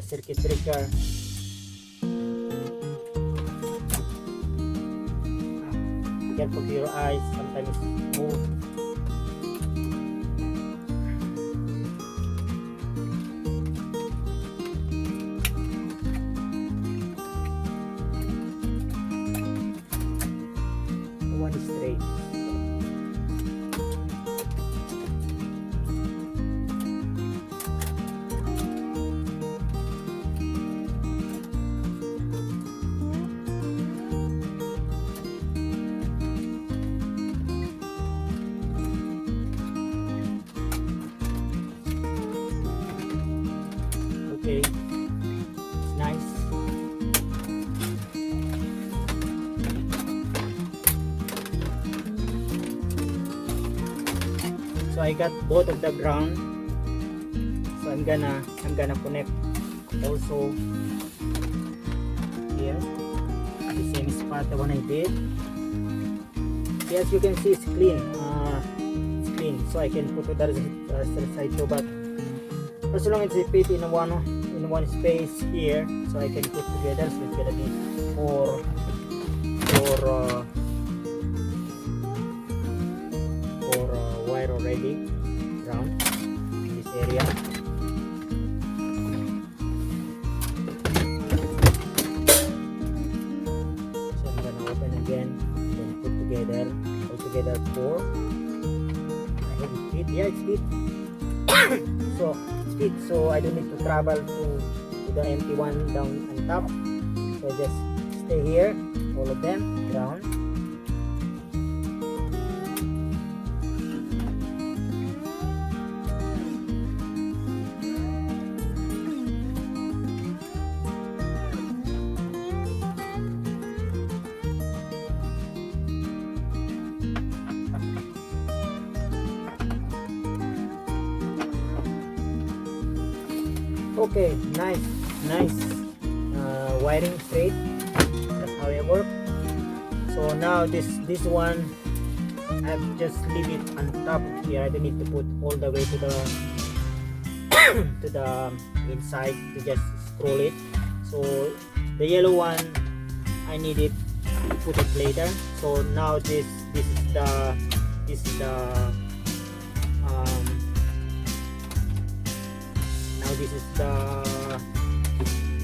circuit breaker. Careful to your eyes, sometimes it's move. Straight. Okay, it's nice. So I got both of the ground, so I'm gonna connect also here the same spot the one I did. Yes, you can see it's clean. It's clean, so I can put it on the side too, but as long as it fit in one space here, so I can put together, so it's gonna be four area. So I'm gonna open again, then put together altogether 4. I hope it fit. Yeah, it's fit. So it's fit. So I don't need to travel to the empty one down on top. So just stay here, all of them down. Okay, nice wiring straight. That's how it works. So now this one, I just leave it on top here. I don't need to put all the way to the to the inside to just scroll it. So the yellow one, I need it to put it later. So now this is the now this is the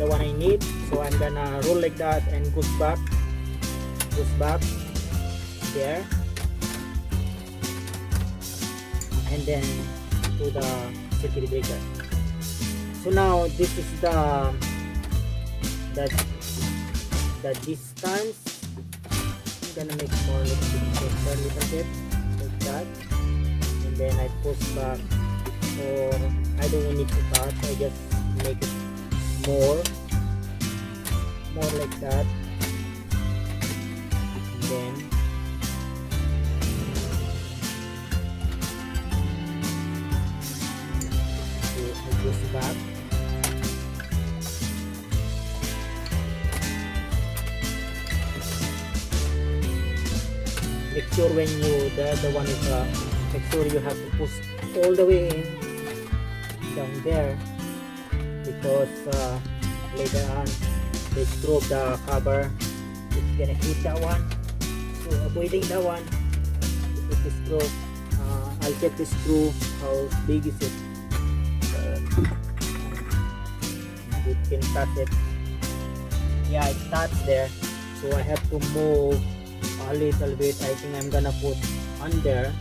one I need. So I'm gonna roll like that and goes back there, and then to the circuit breaker. So now this is the distance. I'm gonna make more little bit like that, and then I push back. Or I don't need to touch, I just make it more like that, and then I push back. Make sure when you the one is make sure you have to push all the way in down there, because later on they screw up the cover, it's gonna hit that one. So avoiding that one, put the screw. I'll check the screw, how big is it. You can touch it. Yeah, it starts there, so I have to move a little bit. I think I'm gonna put under.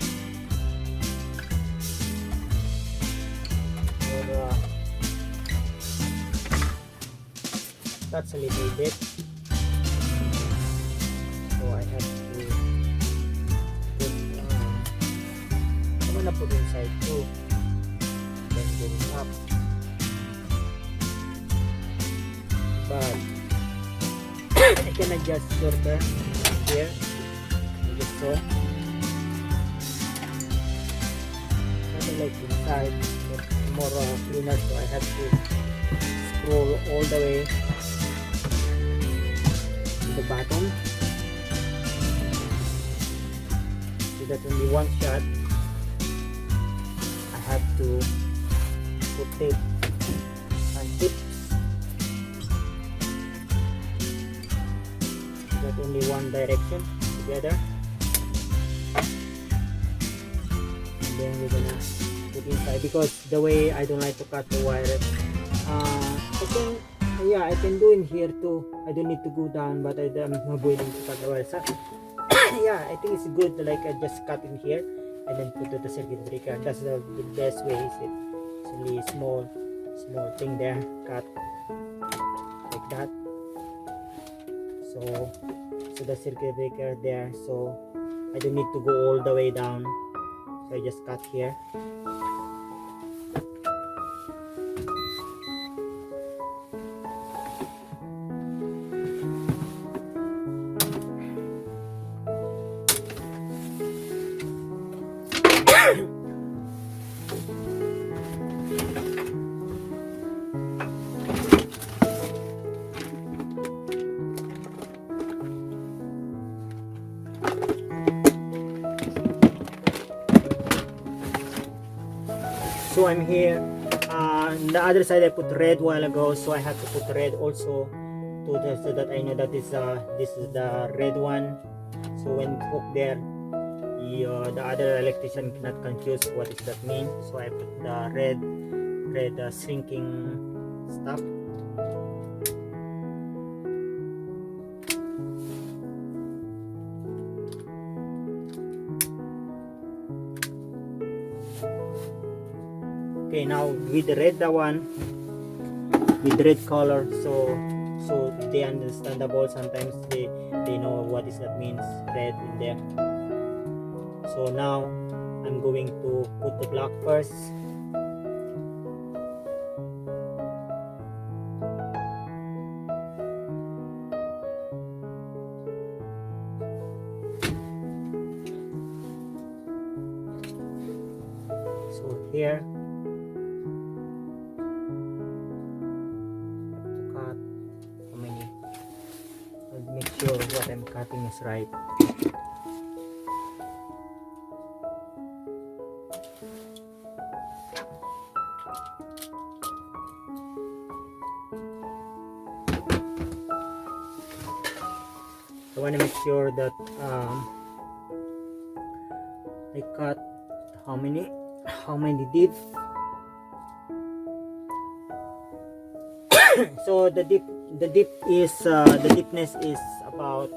That's a little bit, so I have to put, I'm gonna put inside too, then going up, but I can adjust shorter here, just so, not like inside, but more cleaner, so I have to scroll all the way the bottom, so that only one shot I have to put tape and tips, so that only one direction together, and then we're gonna put inside, because the way I don't like to cut the wire. I can do in here too. I don't need to go down, but I'm avoiding to cut the wire. So, yeah, I think it's good to like just cut in here and then put to the circuit breaker. That's the best way, is it? It's only small thing there, cut like that. So the circuit breaker there. So I don't need to go all the way down. So I just cut here. So I'm here. On the other side, I put red while ago, so I have to put red also so that I know that this is the red one. So when hook there, the other electrician cannot confuse what does that mean. So I put the red red shrinking stuff. Okay, now with the red one, with red color, so they understandable. Sometimes they know what is that means, red in there. So now I'm going to put the black first. So here I have to cut how many. I'll make sure what I'm cutting is right. I want to make sure that I cut how many deep. So the deep is the deepness is about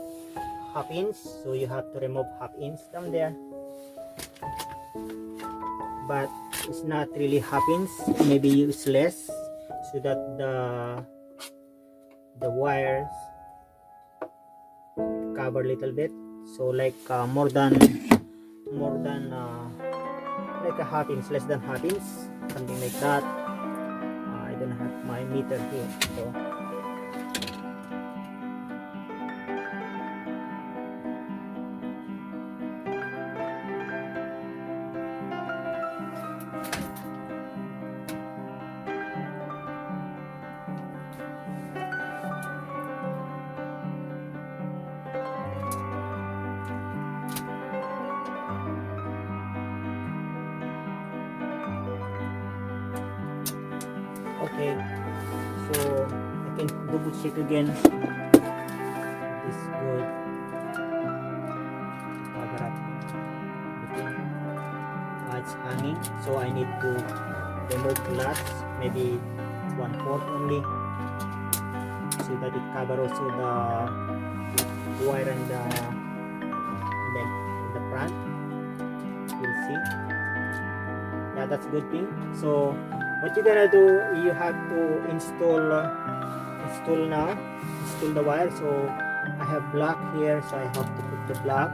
half inch, so you have to remove half inch down there, but it's not really half inch, maybe use less so that the wires cover a little bit, so like more than like a half inch, less than half inch, something like that. I don't have my meter here, so okay, so I can double check again. This is good. Cover up everything. It's hanging, so I need to remove the last, maybe 1/4 only, so that it covers also the wire and then the front. You'll see. Yeah, that's a good thing. So what you're gonna do, you have to install the wire. So I have black here, so I have to put the black.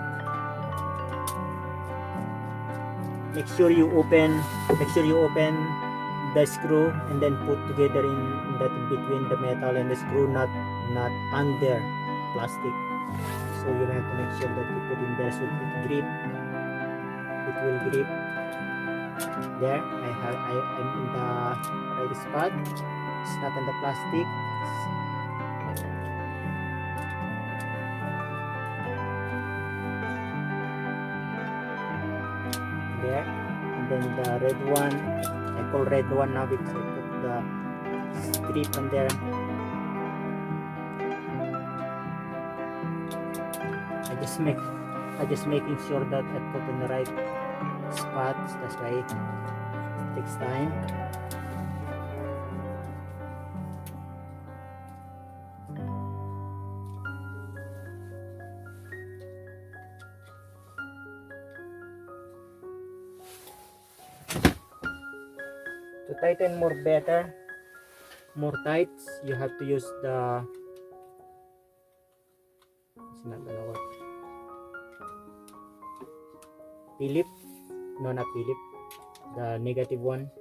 Make sure you open the screw and then put together in that between the metal and the screw, not under plastic. So you have to make sure that you put in there so it will grip. There I'm in the right spot. It's not on the plastic. There, and then the red one, I call red one now because I put the strip on there. I just making sure that I put in the right spots. That's why it takes time. To tighten more tights, you have to use the, it's not gonna work, Philip, no, not Philip, the negative one,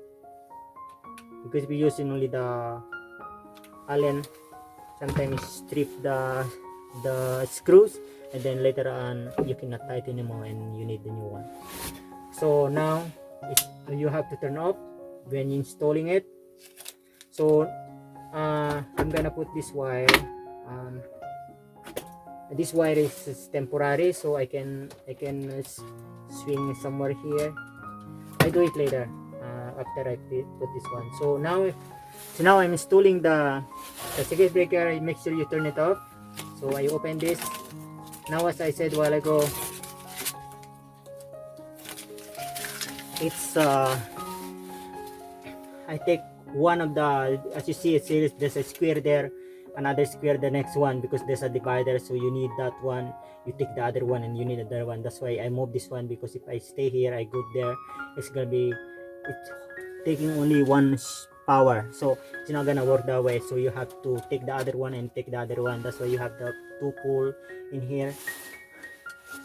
because we're using only the Allen. Sometimes strip the screws and then later on you cannot tighten anymore and you need the new one. So now you have to turn off when installing it. So I'm gonna put this wire. This wire is temporary, so I can swing somewhere here. I do it later after I put this one. So now I'm installing the circuit breaker. Make sure you turn it off. So I open this. Now, as I said a while ago, it's I take one of the, as you see, there's a square there, another square the next one, because there's a divider, so you need that one, you take the other one, and you need the other one. That's why I move this one, because if I stay here, I go there, it's taking only one power, so it's not gonna work that way. So you have to take the other one and take the other one. That's why you have the two pole in here,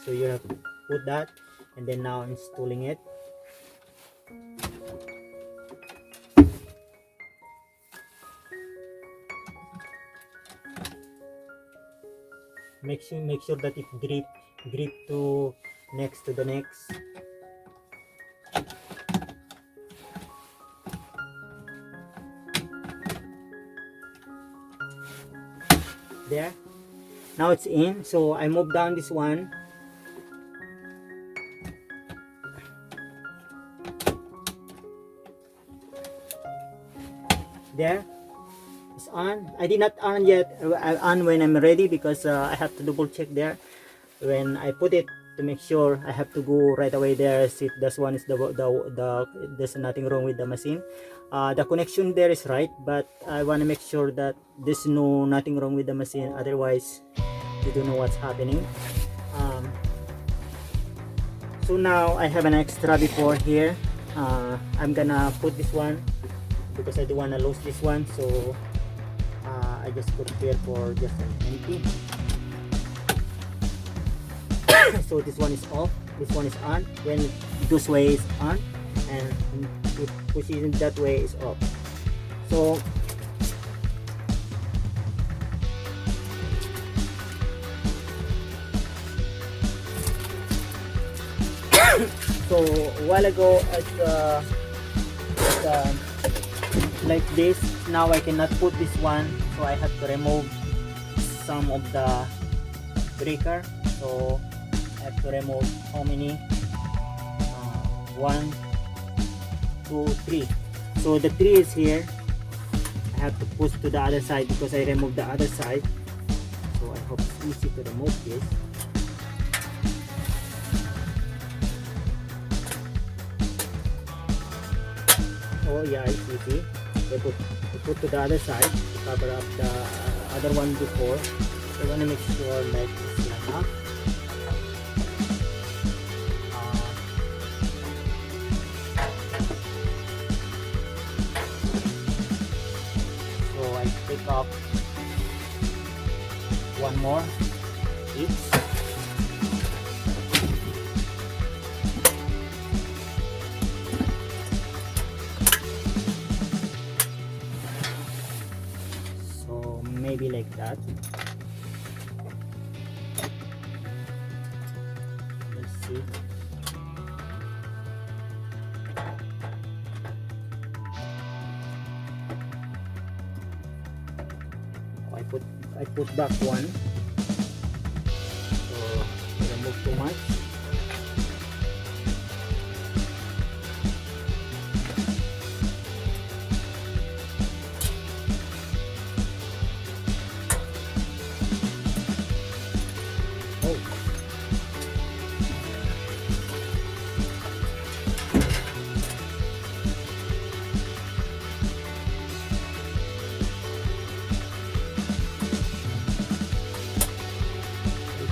so you have to put that, and then now installing it. Make sure that it grip to next to the next. There, now it's in. So I move down this one. There, it's on. I did not on yet. I'll on when I'm ready, because I have to double check there when I put it to make sure. I have to go right away there, see if this one is there's nothing wrong with the machine. The connection there is right, but I want to make sure that there's nothing wrong with the machine, otherwise you don't know what's happening. So now I have an extra before here. I'm gonna put this one because I don't want to lose this one, so I just put here for just an empty. So this one is off, this one is on. When this way is on, and pushing that way is off. So so a while ago like this, now I cannot put this one, so I have to remove some of the breaker. So I have to remove how many? 1, 2, 3. So the 3 is here. I have to push to the other side because I removed the other side. So I hope it's easy to remove this. Oh yeah, it's easy. I put to the other side to cover up the other one before. So I want to make sure like this enough. So I take off one more each. Maybe like that. Let's see. I put back one. So remove too much.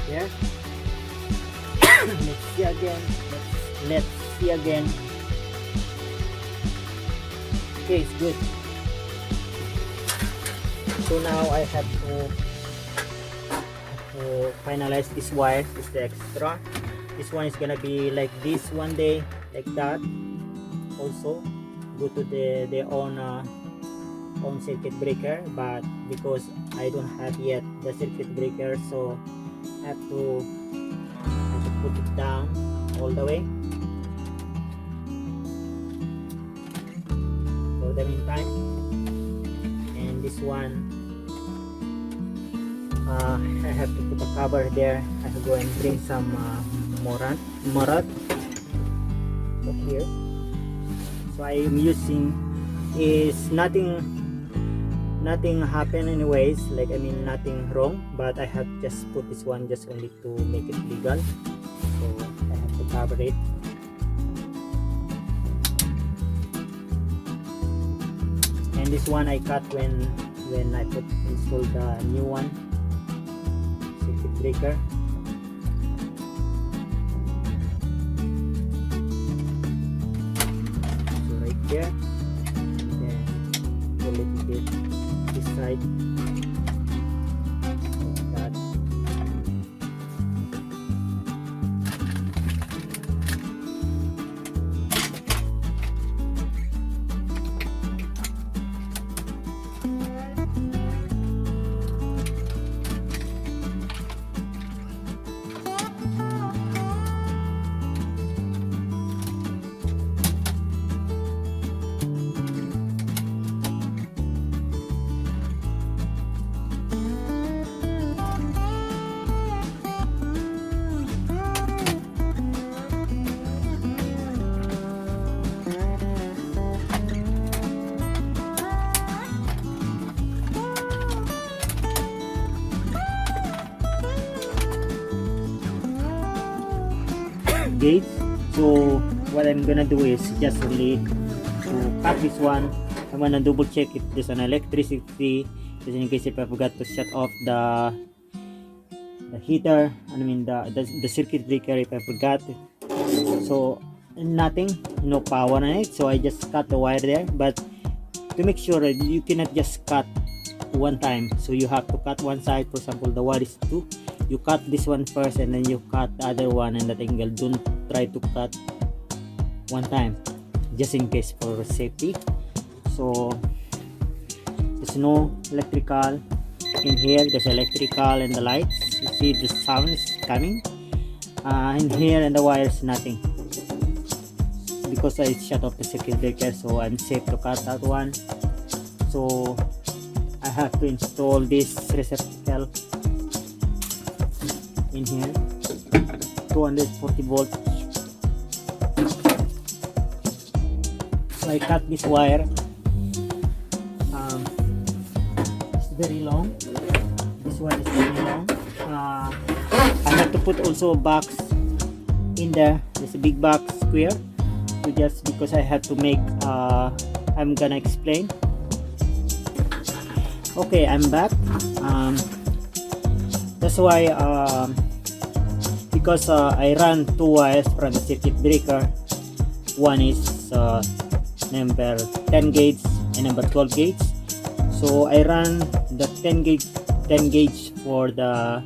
There. Let's see again. Let's see again. Okay, it's good. So now I have to finalize this wire. This is the extra. This one is gonna be like this one day, like that. Also, go to their own circuit breaker, but because I don't have yet the circuit breaker, so I have to put it down all the way. For the meantime, and this one I have to put a cover there. I have to go and bring some morat here. So I am using is nothing happen anyways, like I mean nothing wrong, but I have just put this one just only to make it legal, so I have to cover it. this one I cut when I install the new one, circuit breaker. So right there, then a little bit this side, like that. Gauge. So what I'm gonna do is just only to cut this one. I'm gonna double check if there's an electricity, just in case if I forgot to shut off the heater, I mean the circuit breaker if I forgot. So nothing, no power on it, so I just cut the wire there. But to make sure that you cannot just cut one time, so you have to cut one side. For example, the wire is 2, you cut this one first and then you cut the other one and that angle. Don't try to cut one time, just in case for safety. So there's no electrical in here, there's electrical and the lights, you see the sound is coming in here, and the wires nothing, because I shut off the circuit breaker, so I'm safe to cut that one. So I have to install this receptacle in here, 240 volts. So I cut this wire, it's very long, this one is very long. I have to put also a box in there, there's a big box square, to just because I have to make I'm gonna explain. Okay, I'm back. That's why because I ran 2 wires from the circuit breaker. One is number 10 gauge and number 12 gauge. So I ran the 10 gauge for the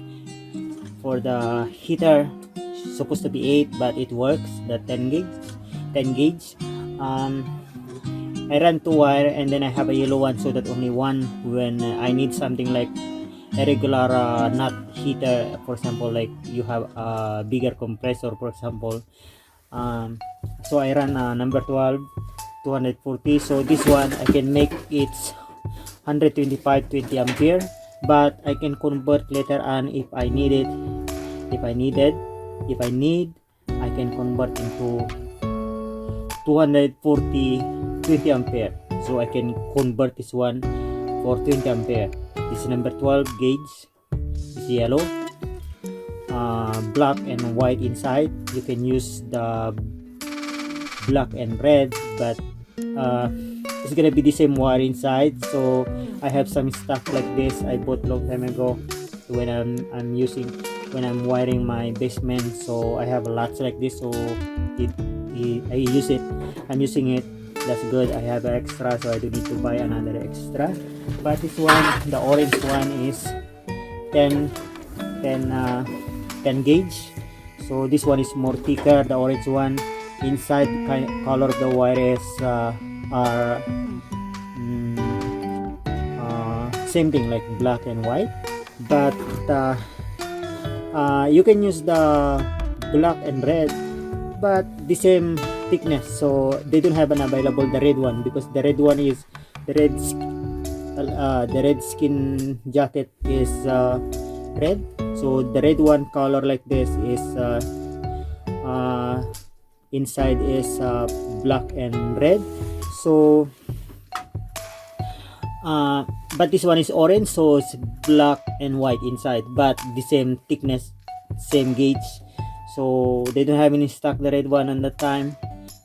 heater, supposed to be 8, but it works, the 10 gauge. I ran 2 wire and then I have a yellow one, so that only one when I need something like a regular not heater, for example, like you have a bigger compressor, for example. So I ran number 12 240. So this one I can make it 125 20 ampere, but I can convert later on if I need it. If I need I can convert into 240 20 ampere, so I can convert this one for 20 ampere. This is number 12 gauge, is yellow, black and white inside. You can use the black and red, but it's gonna be the same wire inside. So I have some stuff like this I bought long time ago when I'm wiring my basement. So I have lots like this, so I use it. I'm using it. That's good. I have extra, so I don't need to buy another extra. But this one, the orange one, is 10 gauge. So this one is more thicker. The orange one, inside kind of color of the wire is same thing like black and white. But you can use the black and red, but the same thickness. So they don't have an available the red one, because the red one is the red skin jacket is red. So the red one color like this is inside is black and red. So but this one is orange, so it's black and white inside, but the same thickness, same gauge. So they don't have any stock the red one on the time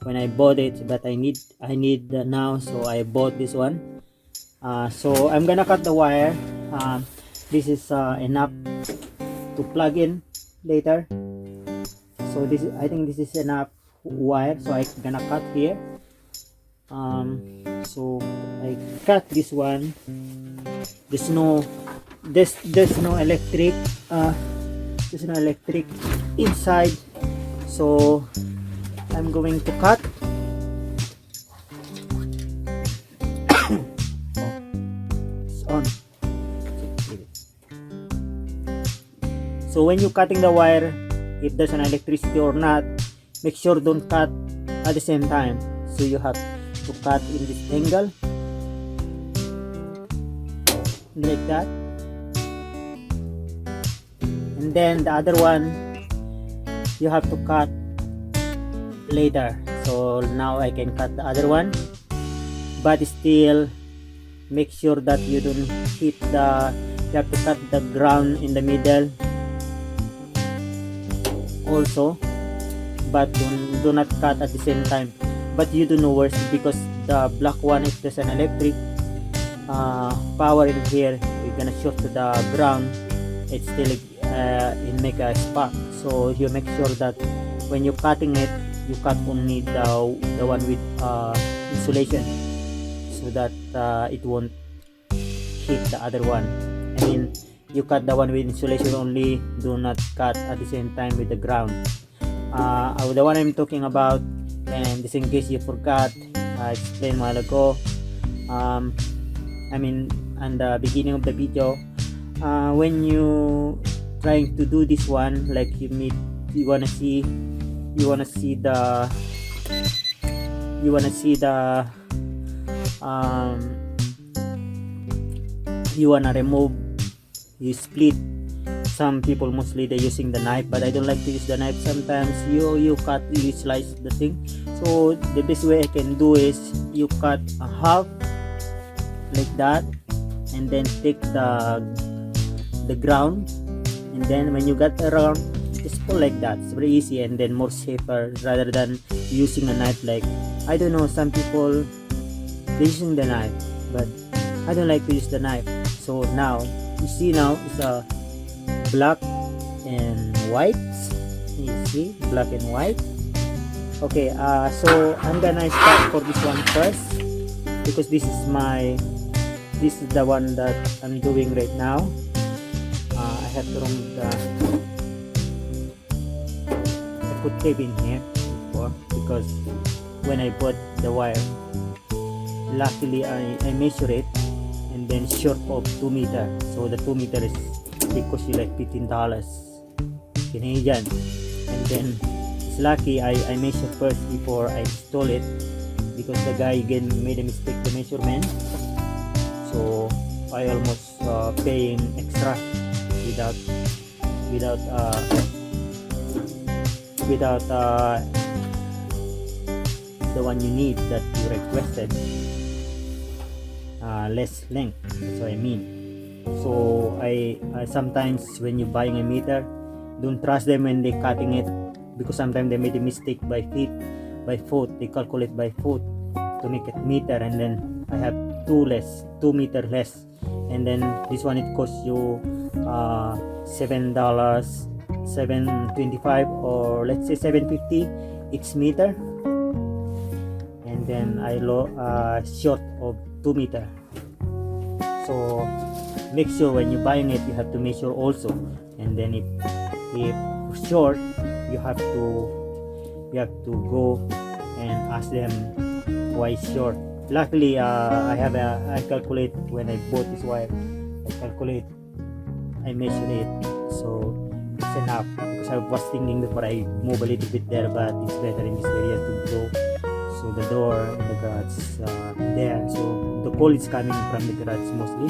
when I bought it, but I need now, so I bought this one. So I'm gonna cut the wire. This is enough to plug in later. So this is, I think this is enough wire, so I'm gonna cut here. So I cut this one. There's no electric. There's no electric inside, so I'm going to cut. It's on. So when you're cutting the wire, if there's an electricity or not, make sure don't cut at the same time. So you have to cut in this angle, like that. And then the other one you have to cut later. So now I can cut the other one, but still make sure that you don't hit the, you have to cut the ground in the middle also, but do not cut at the same time. But you do know worse, because the black one, if there's an electric power in here, you're gonna short to the ground, it's still it make a spark. So you make sure that when you're cutting it, you cut only the one with insulation, so that it won't hit the other one. I mean, you cut the one with insulation only, do not cut at the same time with the ground. The one I'm talking about, and just in case you forgot, I explained a while ago, I mean, at the beginning of the video, when you trying to do this one, like you wanna see the you wanna remove, you split. Some people mostly they're using the knife, but I don't like to use the knife. Sometimes you slice the thing. So the best way I can do is you cut a half like that, and then take the ground, and then when you got around, just pull like that. It's very easy and then more safer rather than using a knife. Like, I don't know, some people they're using the knife, but I don't like to use the knife. So now you see, now it's a black and white. You see, black and white. Okay, so I'm gonna start for this one first, because this is the one that I'm doing right now. I have to remove I put tape in here before, because when I bought the wire, luckily I measure it and then short of 2 meter. So the 2 meter is, it cost you like $15 Canadian. And then it's lucky I measure first before I install it, because the guy again made a mistake the measurement. So I almost paying extra without the one you need that you requested, less length. That's what I mean. So I sometimes when you're buying a meter, don't trust them when they're cutting it, because sometimes they made a mistake by foot. They calculate by foot to make it meter, and then I have 2 meter less, and then this one it costs you $7, $7.25, or let's say $7.50 each meter, and then I short of 2 meter. So make sure when you're buying it, you have to measure also, and then if short, you have to go and ask them why short. Luckily I calculate when I bought this wire, I measure it, so it's enough, because I was thinking before I move a little bit there, but it's better in this area to go. So the door and the garage there, so the cold is coming from the garage, mostly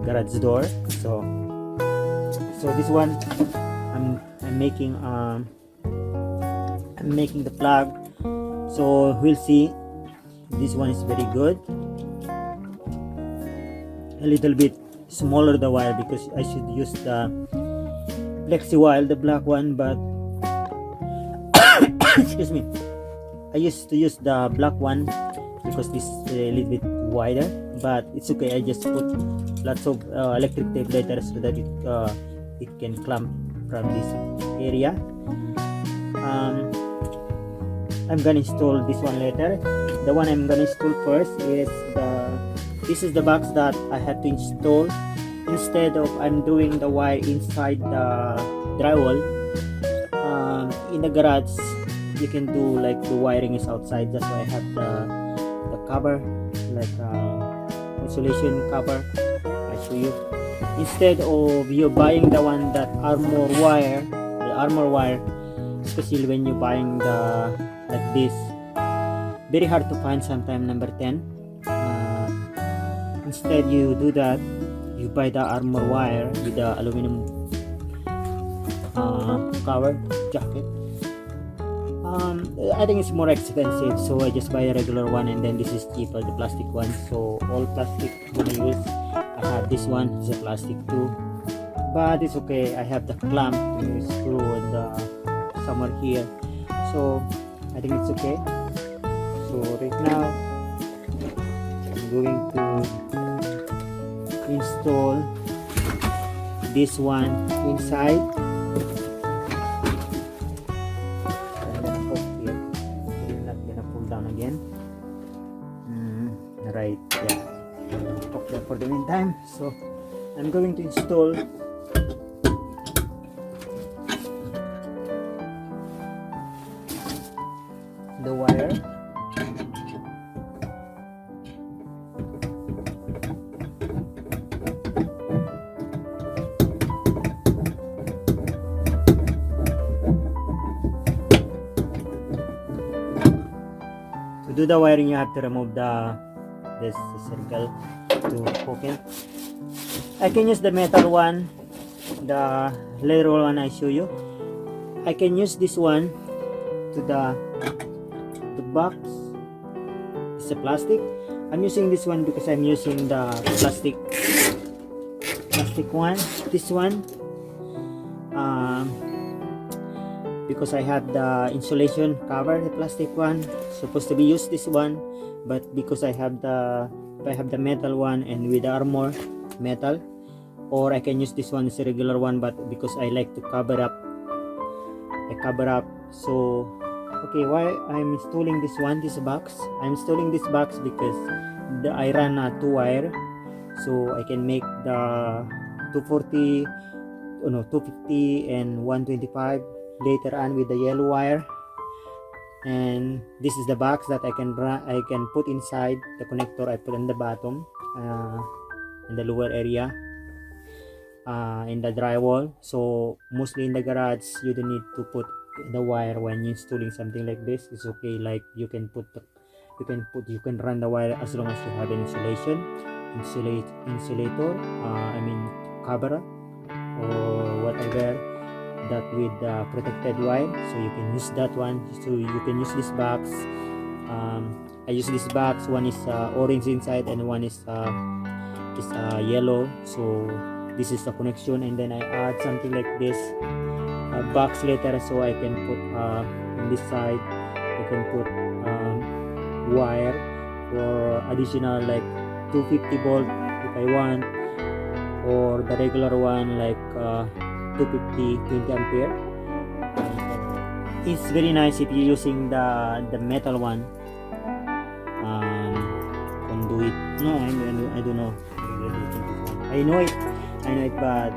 garage door. So this one I'm making the plug. So we'll see. This one is very good. A little bit smaller the wire, because I should use the flexi wire, the black one, but excuse me, I used to use the black one because this is a little bit wider, but it's okay. I just put lots of electric tape later so that it can clamp from this area. I'm gonna install this one later. The one I'm gonna install first is this is the box that I have to install. Instead of I'm doing the wire inside the drywall, in the garage you can do like the wiring is outside. That's why I have the cover, like insulation cover. I show you. Instead of you buying the one that armor wire, especially when you're buying the like this, very hard to find sometime number 10. Instead you do that, you buy the armor wire with the aluminum cover jacket. I think it's more expensive, so I just buy a regular one, and then this is cheaper, the plastic one. So all plastic when I use, I have this one, it's a plastic too, but it's okay. I have the clamp to screw the somewhere here, so I think it's okay. So right now I'm going to install this one inside. I'm gonna put here. I'm not gonna pull down again. Right, yeah. Okay, for the meantime, so I'm going to install the wire. To do the wiring, you have to remove this circle to hook it. I can use the metal one, the leather one I show you. I can use this one to the box. It's a plastic. I'm using this one because I'm using the plastic one. This one, because I have the insulation cover, the plastic one. Supposed to be used this one, but because I have the metal one and with the armor metal, or I can use this one as a regular one, but because I like to cover up, I cover up. So okay, why I'm installing this box? I'm installing this box because I run a 2 wire, so I can make the 240, 250 and 125 later on with the yellow wire. And this is the box that I can put inside the connector. I put in the bottom, in the lower area, in the drywall. So mostly in the garage you don't need to put the wire when you're installing something like this. It's okay, like you can run the wire as long as you have an insulator, I mean cover or whatever, that with the protected wire, so you can use that one. So you can use this box. I use this box. One is orange inside and one is yellow. So this is the connection, and then I add something like this box later, so I can put on this side I can put wire for additional like 250 volt if I want, or the regular one like 250 20 ampere. It's very nice if you're using the metal one. Conduit, no, I don't know. I know it, but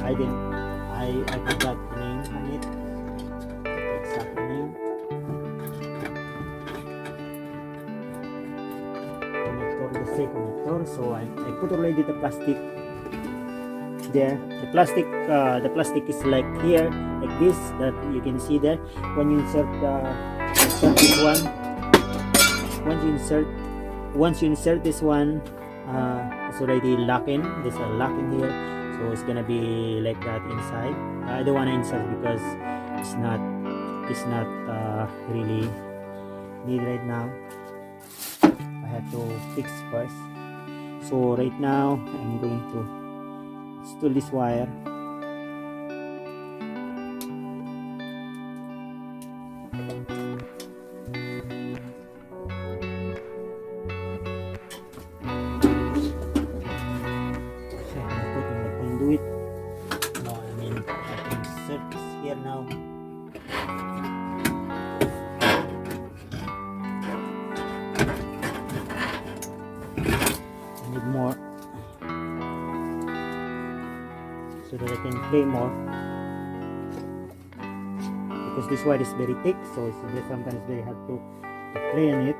I forgot the name on it, exact name. Connector, the same connector. So I put already the plastic there. The plastic is like here, like this, that you can see there. When you insert this one, once you insert this one, it's already locked in. There's a lock in here, so it's gonna be like that inside. I don't want to insert because it's not really need right now. I have to fix first. So right now I'm going to install this wire. so that I can play more, because this wire is very thick, so it's sometimes very hard to play on it.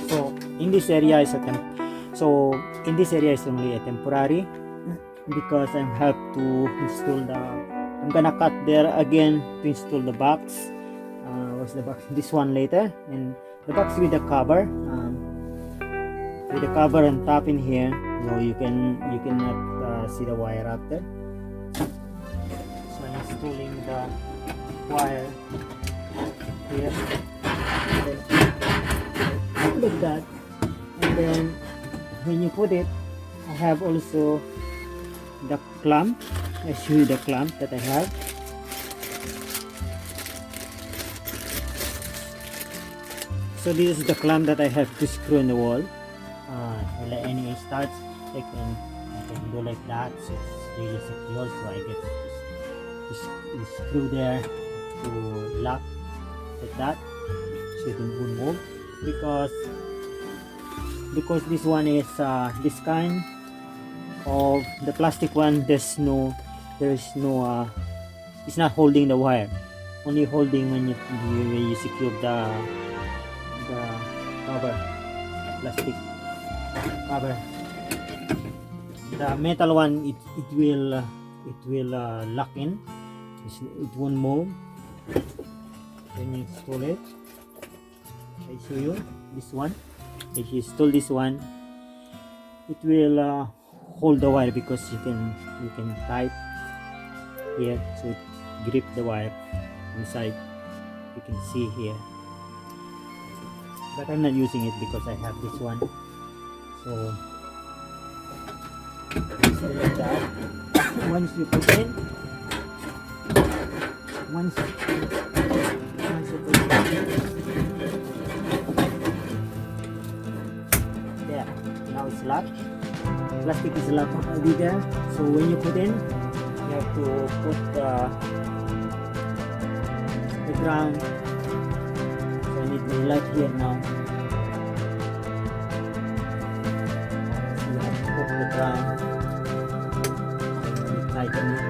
So in this area is only a temporary, because I have to install I'm gonna cut there again to install the box. What's the box? This one later, and the box with the cover, on top in here. No, you cannot see the wire after. So I'm installing the wire here, like that, and then when you put it, I have also the clamp. I show you the clamp that I have. So this is the clamp that I have to screw in the wall. Any starts, I can do like that, so it's really secure. So I get this screw there to lock like that, so it won't move, because this one is this kind of the plastic one. It's not holding the wire, only holding when you secure the cover, plastic cover. The metal one, it will lock in, it won't move. When you install it, I show you this one. If you install this one, it will hold the wire, because you can tight here, so it grip the wire inside. You can see here, but I'm not using it because I have this one. So like that. Once you put in, once you put in, there, now it's locked. Plastic is locked already there. So when you put in, you have to put the ground. So I need my light here now. So you have to put the ground. Tighten it.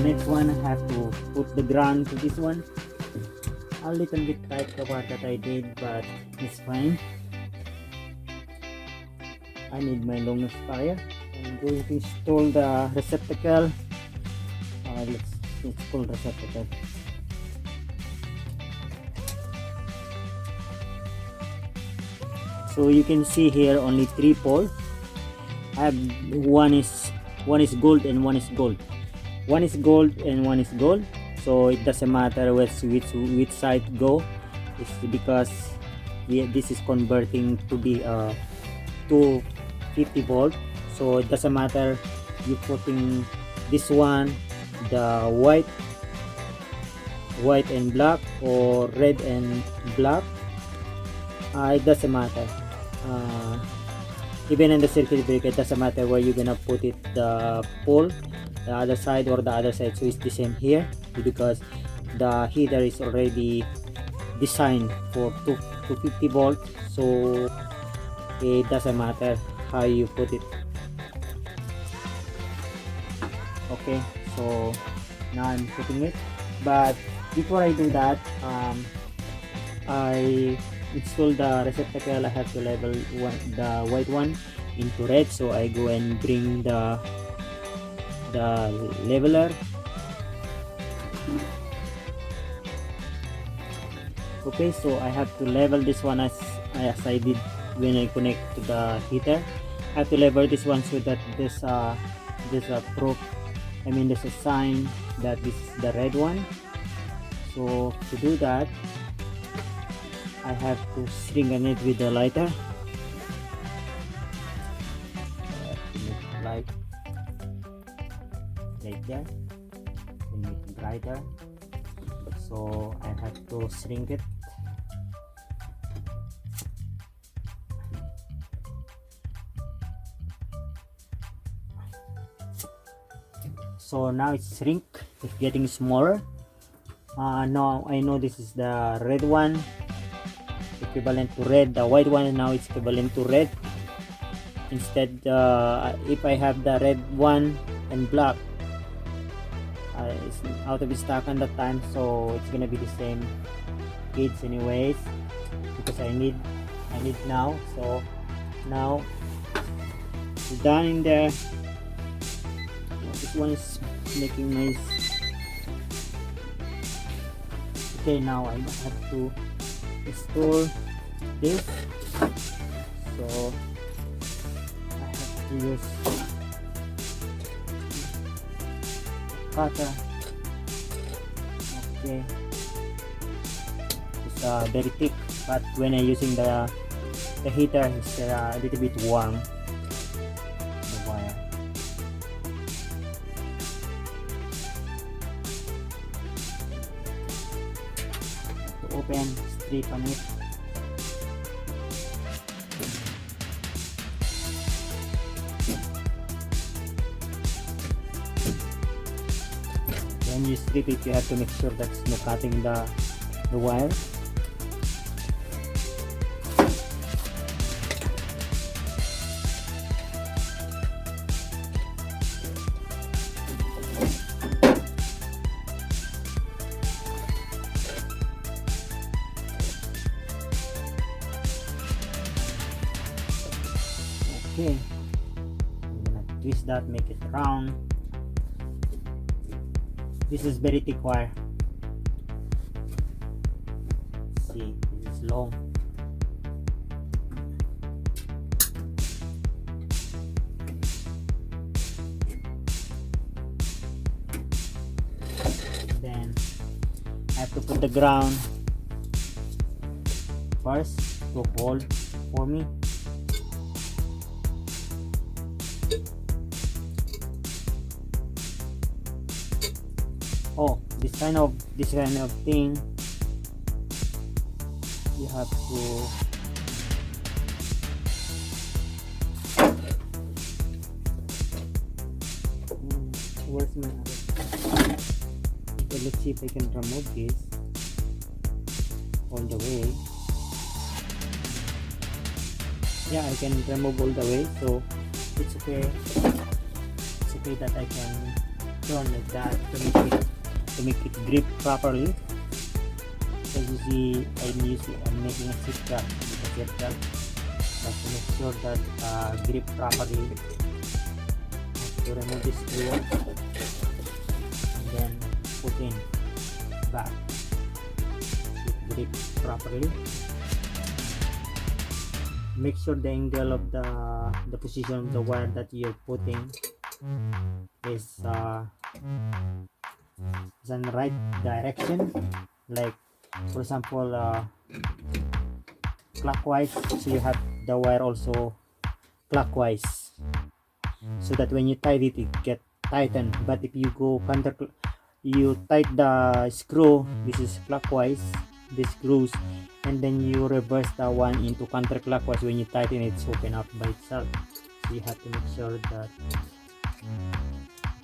Next one, I have to put the ground to this one. A little bit tight the part that I did, but it's fine. I need my long spire. I'm going to install the receptacle. Let's pull receptacle. So you can see here only 3 poles. I have one is gold and one is gold. One is gold and one is gold, so it doesn't matter which side go. It's because this is converting to be 250 volt, so it doesn't matter you putting this one, the white and black, or red and black. It doesn't matter. Even in the circuit breaker, it doesn't matter where you're gonna put it, the pole, the other side or the other side. So it's the same here, because the heater is already designed for 250 volts, so it doesn't matter how you put it. Okay, so now I'm putting it, but before I do that, I install the receptacle. I have to level the white one into red, so I go and bring the leveler. Okay, so I have to level this one as I did when I connect to the heater. I have to level this one so that there's a proof, I mean there's a sign that this is the red one. So to do that, I have to string it with the lighter. I have to make it light right there and make it brighter. So I have to shrink it. So now it's shrink, it's getting smaller. Now I know this is the red one, equivalent to red. The white one now it's equivalent to red. Instead, if I have the red one and black, it's out of stock at that time, so it's gonna be the same gauge anyways, because I need now. So now it's done in there. This one is making nice. Okay, now I have to install this, so I have to use cutter. Okay, it's very thick, but when I'm using the heater, it's a little bit warm, the wire. To open, strip on it. When you strip it, you have to make sure that's no cutting the wire. Okay, I'm gonna twist that, make it round. This is very thick wire. See, this is long. Then I have to put the ground first to hold for me. Oh, this kind of thing, you have to where's my other? Okay, let's see if I can remove this all the way. Yeah, I can remove all the way, so it's okay. It's okay that I can turn like that to make it grip properly. As you see, I'm making a circle with a circle, but to make sure that grip properly. To remove this screw and then put in back, grip properly. Make sure the angle of the position of the wire that you're putting is in the right direction, like for example clockwise, so you have the wire also clockwise, so that when you tighten it, it get tightened. But if you go you tighten the screw, this is clockwise, this screws, and then you reverse the one into counterclockwise. When you tighten it, it's open up by itself. So you have to make sure that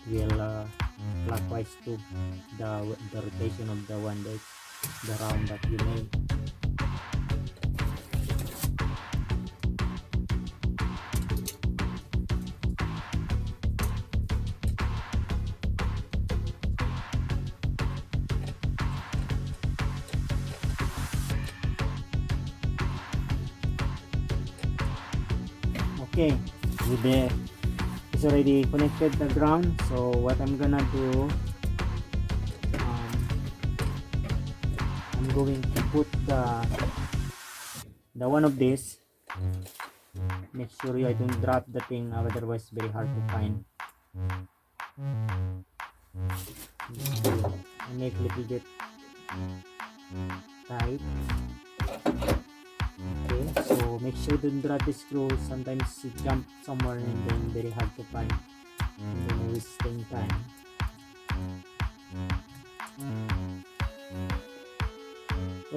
it will clockwise to the rotation of the one, that's the round that you made. Okay, with the it's already connected to the ground. So what I'm gonna do, I'm going to put the one of this. Make sure I don't drop the thing, otherwise it's very hard to find. I make a little bit tight. Okay, so make sure don't drop the screw. Sometimes it jump somewhere and then very hard to find, and then wasting time.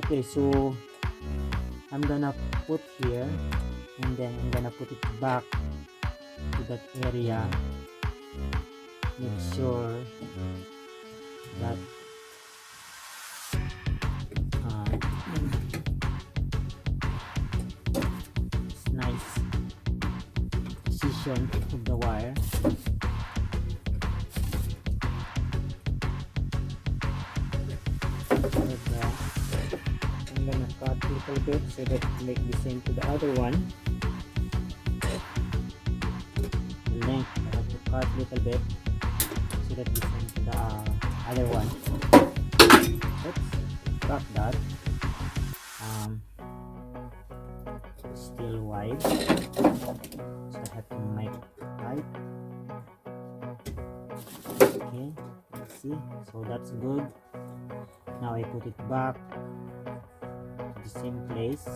Okay, so I'm gonna put here, and then I'm gonna put it back to that area. Make sure that it's nice position of the wire. I'm gonna cut a little bit so that it make the same to the other one. The length I have to cut a little bit so that the same to the other one. Oops, cut that. Still wide, so I have to make it tight. Okay, let's see. So that's good. Now I put it back to the same place.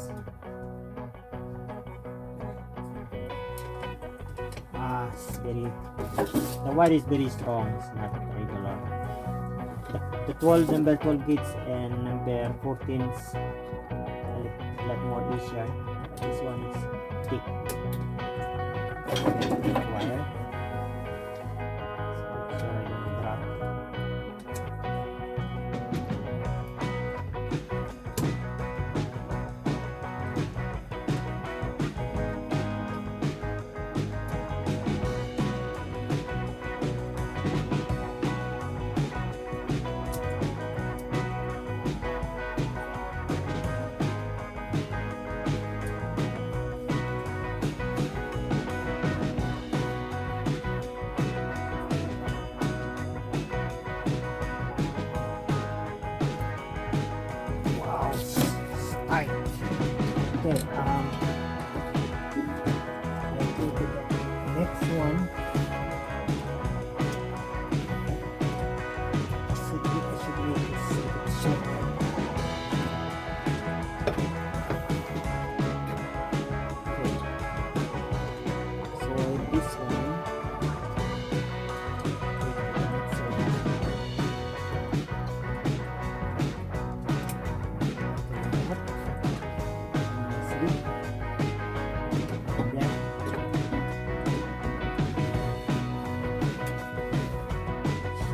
It's very, the wire is very strong. It's not regular. The 12, number 12 gauge and number 14 is a lot more easier. This one is thick. Thick wire. So I don't drop. Alright. Okay, let's go to the next one. I should make this a bit shorter. Okay. So this one,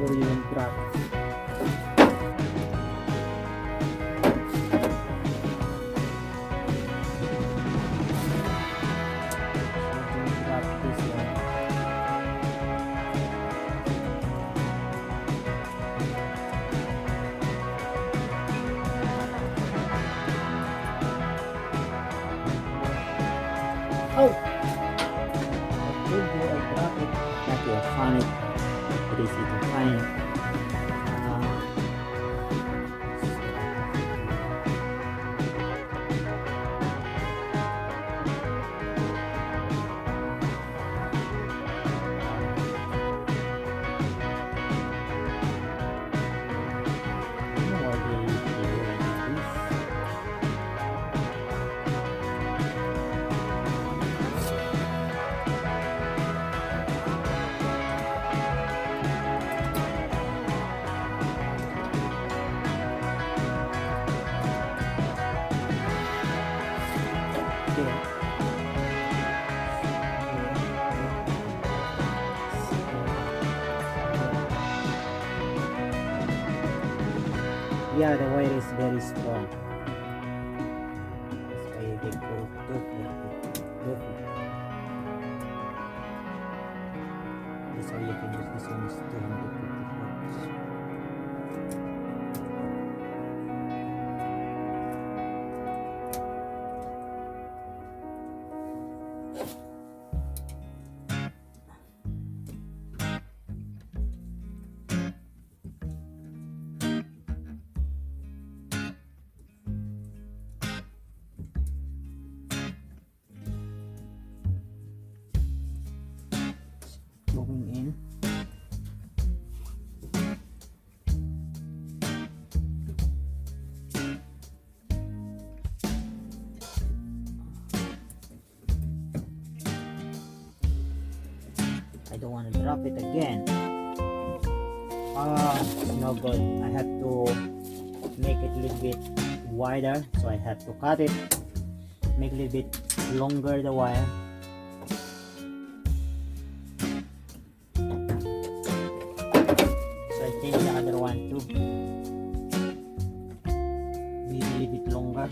sure you won't drop. Oh! I told you I dropped it. Not yet, find it. It is easy to find. Yeah, the wire is very strong. That's why they call it tofu. That's why you can use this one is 250 volts. going in. I don't want to drop it again. It's no good. I have to make it a little bit wider, so I have to cut it, make a little bit longer the wire. So I change the other one too, maybe a little bit longer.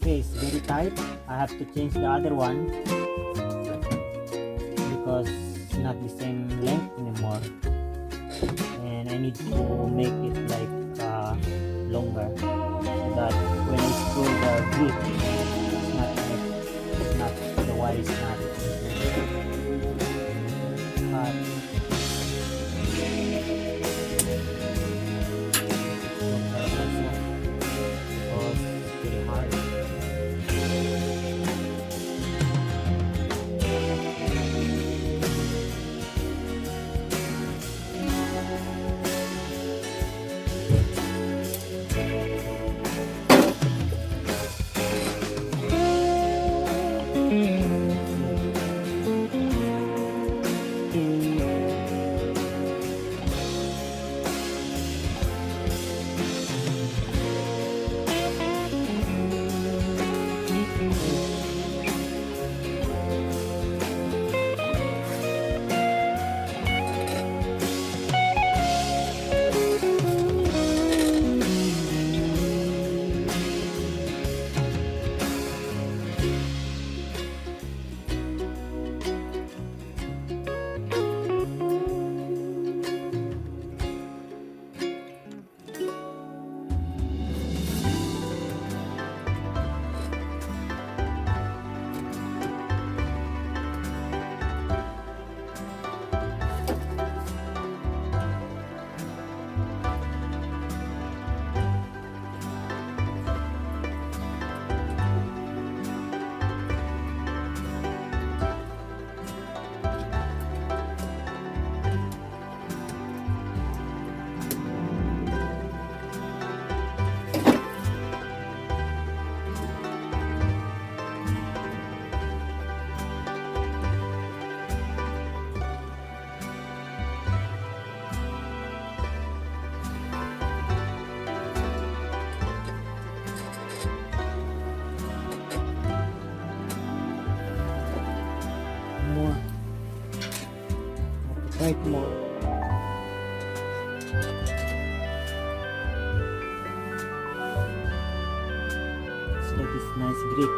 Okay, it's very tight. I have to change the other one because it's not the same length anymore, and I need to make it like longer so that when I screw the grip, it's not the wire is not cut. Right more. It's like this nice grip.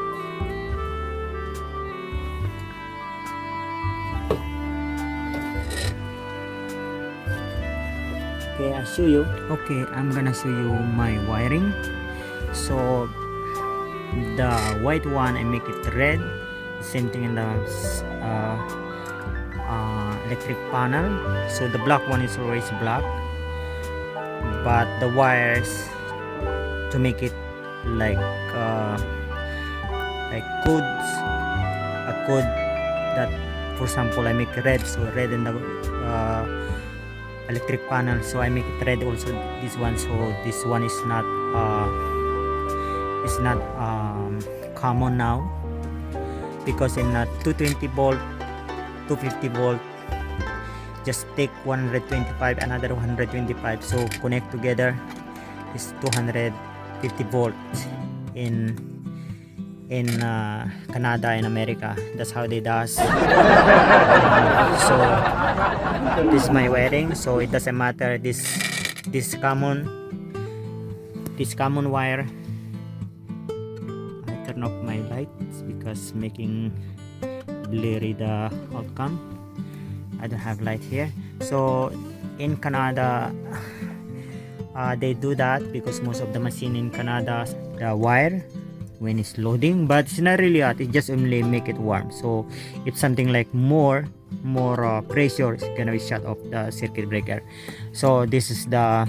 Okay, I'll show you. Okay, I'm gonna show you my wiring. So the white one I make it red. Same thing in the electric panel. So the black one is always black, but the wires to make it like codes, a code that, for example, I make red, so red in the electric panel, so I make it red also this one, so this one is not common now, because in 220 volt, 250 volt, just take 125, another 125, so connect together is 250 volt in Canada and America. That's how they does. So this is my wiring, so it doesn't matter this common wire. I turn off my lights because making blurry the outcome. I don't have light here. So in Canada, they do that because most of the machine in Canada, the wire when it's loading, but it's not really hot, it just only make it warm. So if something like more pressure, it's gonna be shut off the circuit breaker. So this is the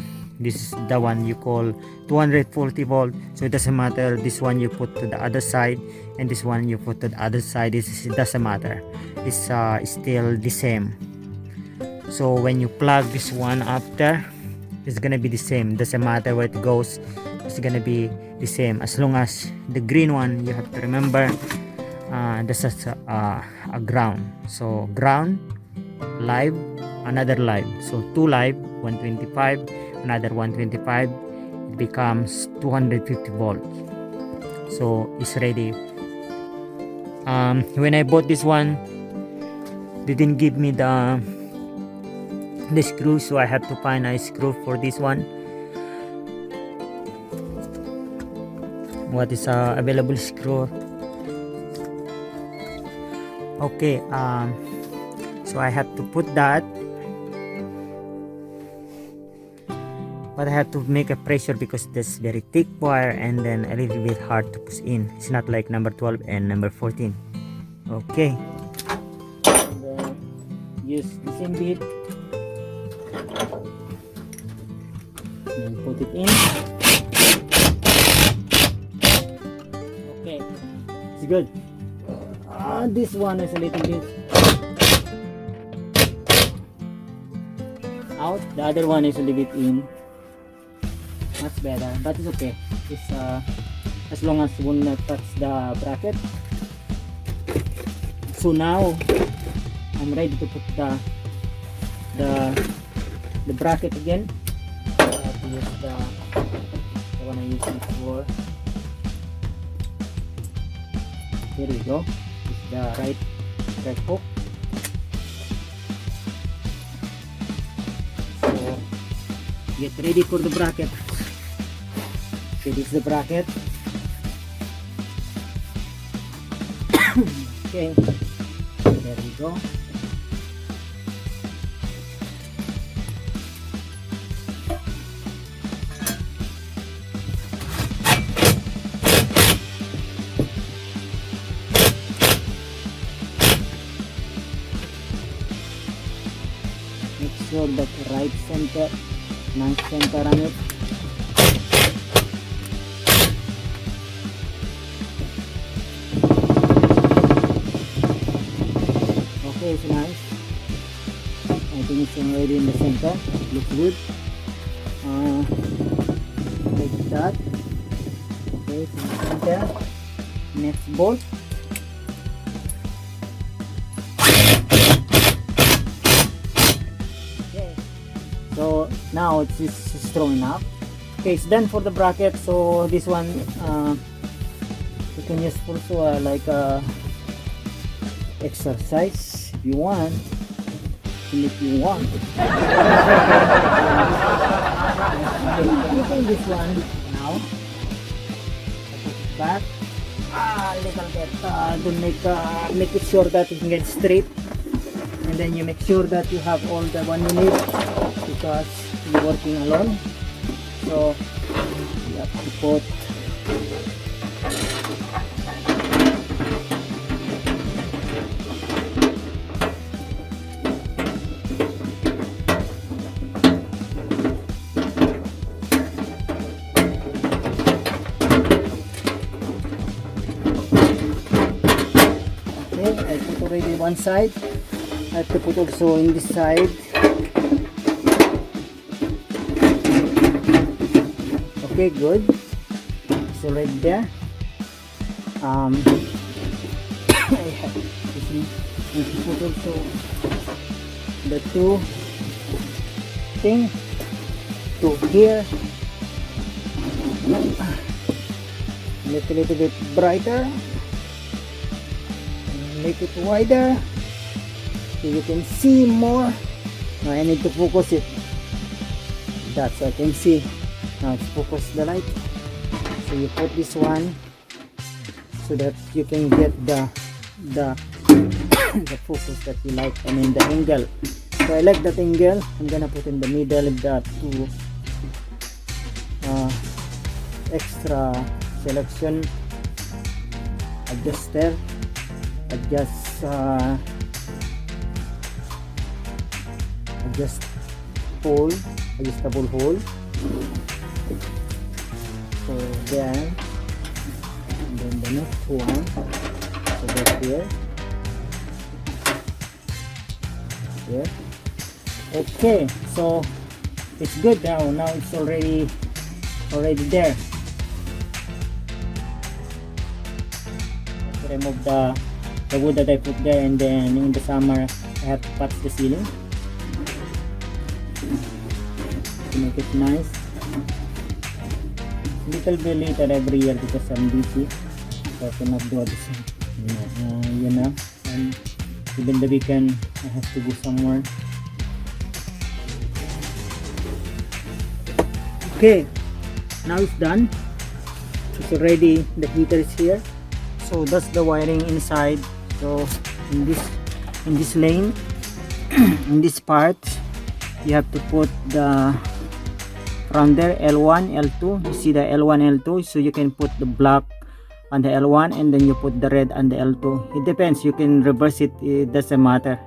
one you call 240 volt. So it doesn't matter, this one you put to the other side and this one you put to the other side, it doesn't matter, it's still the same. So when you plug this one up there, it's gonna be the same, doesn't matter where it goes, it's gonna be the same. As long as the green one, you have to remember, this is a ground. So ground, live, another live, so two live, 125, another 125, it becomes 250 volt. So it's ready. When I bought this one, they didn't give me the screw, so I have to find a screw for this one. What is available screw? Okay, so I have to put that, but I have to make a pressure because this very thick wire and then a little bit hard to push in. It's not like number 12 and number 14. Okay, then use the same bit and put it in. Okay, it's good. This one is a little bit out, the other one is a little bit in. Much better, but it's okay. It's as long as it will not touch the bracket. So now I'm ready to put the bracket again. I have to use the one I used before. Here we go. It's the right hook. So get ready for the bracket. Okay, this is the bracket. Okay, there we go. Make sure that right center, nice center on it. Okay, it's nice. I think it's already in the center. Looks good. Like that. Okay, it's in the center. Next bolt. Okay. So now it's strong enough. Okay, it's done for the bracket. So this one you can use also like a exercise. If you want, if you want. Using this one now, I put it back a little bit to make it sure that it can get straight, and then you make sure that you have all the one you need because you're working alone. So you have to put I put already one side. I have to put also in this side. Okay, good. It's already there. I have to see if you put also the two thing to here, make a little bit brighter, make it wider so you can see more. Now I need to focus it. That's I can see. Now it's focus the light. So you put this one so that you can get the the focus that you like. I mean the angle. So I like that angle. I'm gonna put in the middle of the two extra selection adjuster, adjust hole, adjustable hole. So there, and then the next one, so that's here. Okay, so it's good now. Now it's already there. Let's remove the wood that I put there, and then in the summer I have to patch the ceiling to make it nice. Little bit later every year because I'm busy, so I cannot do this. You know, and even the weekend I have to go somewhere. Okay, now it's done. It's already, the heater is here. So that's the wiring inside. So in this lane, in this part, you have to put the from there L1, L2. You see the L1, L2. So you can put the black on the L1 and then you put the red on the L2. It depends. You can reverse it. It doesn't matter.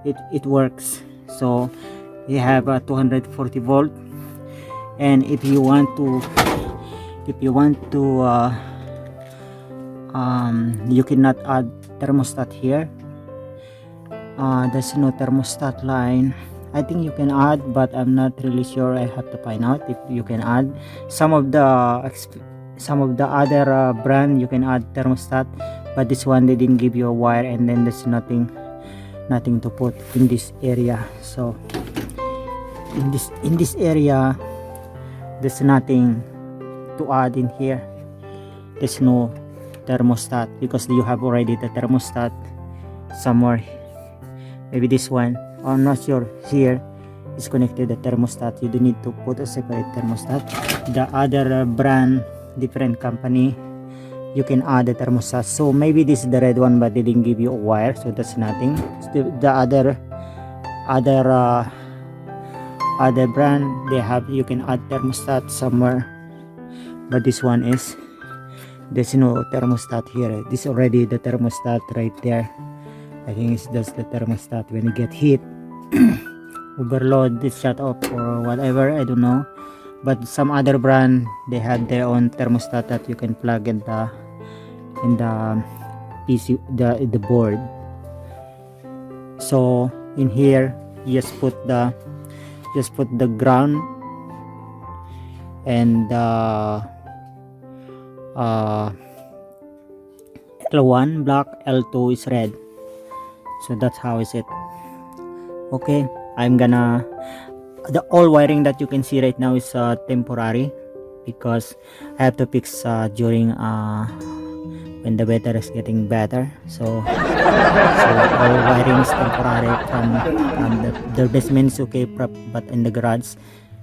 It works. So you have a 240 volt. And if you want to you cannot add thermostat here. There's no thermostat line. I think you can add, but I'm not really sure. I have to find out if you can add. Some of the other brand you can add thermostat, but this one they didn't give you a wire, and then there's nothing to put in this area. So in this area there's nothing to add in here. There's no thermostat because you have already the thermostat somewhere. Maybe this one, I'm not sure. Here is connected the thermostat. You don't need to put a separate thermostat. The other brand, different company, you can add the thermostat. So maybe this is the red one, but they didn't give you a wire, so that's nothing. The other brand, they have, you can add thermostat somewhere, but this one is, there's no thermostat here. This already the thermostat right there. I think it's just the thermostat. When you get heat, overload, this shut off or whatever, I don't know. But some other brand, they have their own thermostat that you can plug in the PC, the board. So in here, you just put the ground and L1 black, L2 is red. So that's how is it. Okay, I'm gonna, the all wiring that you can see right now is temporary because I have to fix during when the weather is getting better. So all wiring is temporary from the basement is okay, but in the garage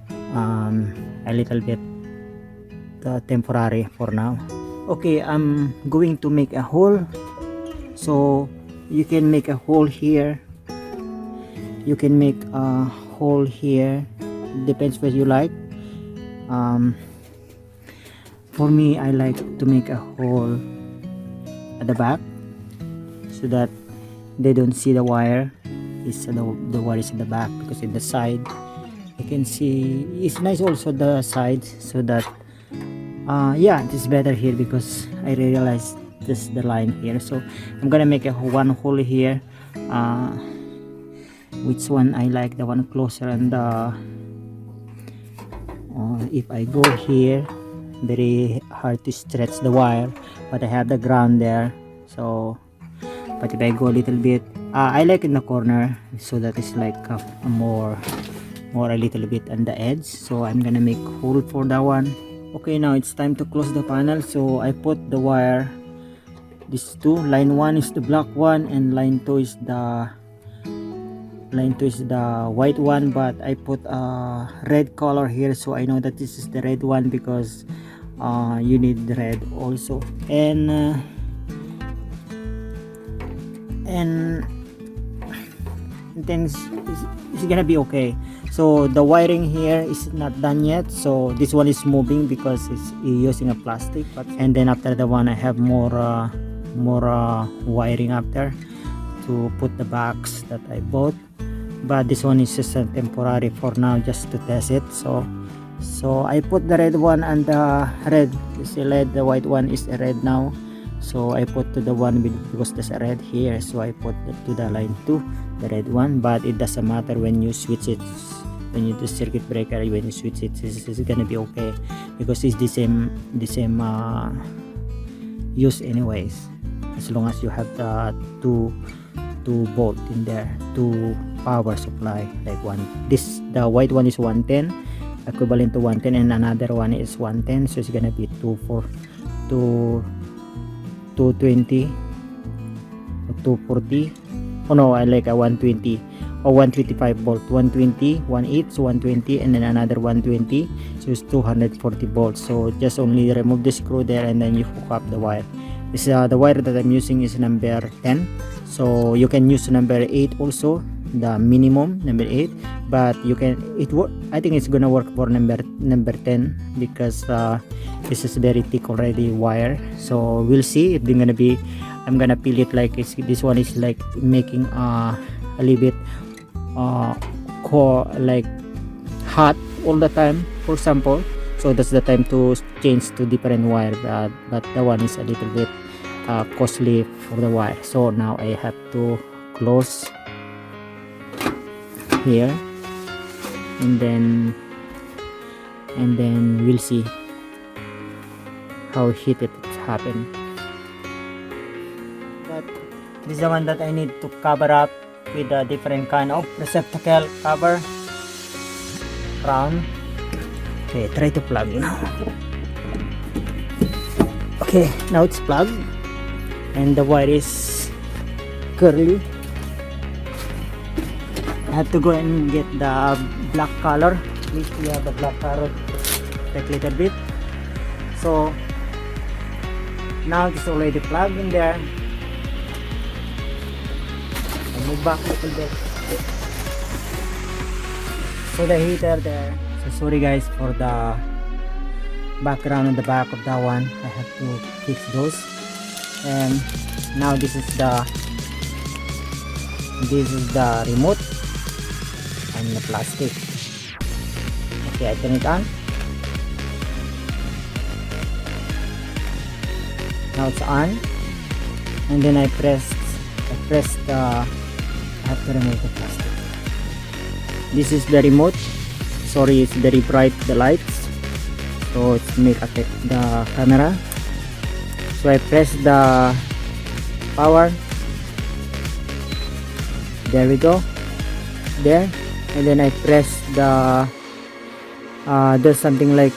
a little bit temporary for now. Okay, I'm going to make a hole. So you can make a hole here, you can make a hole here, depends what you like. For me, I like to make a hole at the back so that they don't see the wire. It's the wire is in the back, because in the side you can see it's nice also the side, so that yeah, it's better here because I realized this the line here. So I'm gonna make a one hole here. Which one I like, the one closer, and if I go here, very hard to stretch the wire, but I have the ground there. So but if I go a little bit, I like in the corner, so that is like a more a little bit on the edge. So I'm gonna make hole for that one. Okay, now it's time to close the panel. So I put the wire, these two, line 1 is the black one and line 2 is the white one, but I put a red color here, so I know that this is the red one, because you need the red also. And then it's gonna be okay. So the wiring here is not done yet, so this one is moving because it's using a plastic. And then after the one, I have more wiring up there to put the box that I bought, but this one is just a temporary for now, just to test it. So I put the red one and the red is the red, the white one is the red now. So I put to the one because there's a red here, so I put to the line 2, the red one. But it doesn't matter when you switch it, when you do circuit breaker, when you switch it, it's gonna be okay, because it's the same use anyways, as long as you have the two volt in there, 2 power supply, like one. The white one is 110, equivalent to 110, and another one is 110, so it's gonna be 220 or 240. Oh no, I like a 120 or 125 volt, 120, 1/8, so 120, and then another 120, so it's 240 volts. So just only remove the screw there, and then you hook up the wire. This the wire that I'm using is number 10, so you can use number 8 also, the minimum number 8, but you can, I think it's gonna work for number 10, because this is very thick already wire. So we'll see if they're gonna be, I'm gonna peel it like this one is like making a little bit core, like hot all the time, for example. So that's the time to change to different wire, but that one is a little bit costly for the wire. So now I have to close here, and then we'll see how heated it happened. But this is the one that I need to cover up with a different kind of receptacle cover round. Okay, try to plug now. Okay, now it's plugged, and the wire is curly. I have to go and get the black color. At least we have the black color, like a little bit. So now it's already plugged in there. I move back a little bit. So the heater there. So sorry guys for the background on the back of that one. I have to fix those. And now this is the remote and the plastic. Okay, I turn it on. Now it's on, and then I have to remove the plastic. This is the remote. Sorry, it's very bright, the lights, so it may affect the camera. So I press the power. There we go, there. And then I press the there's something like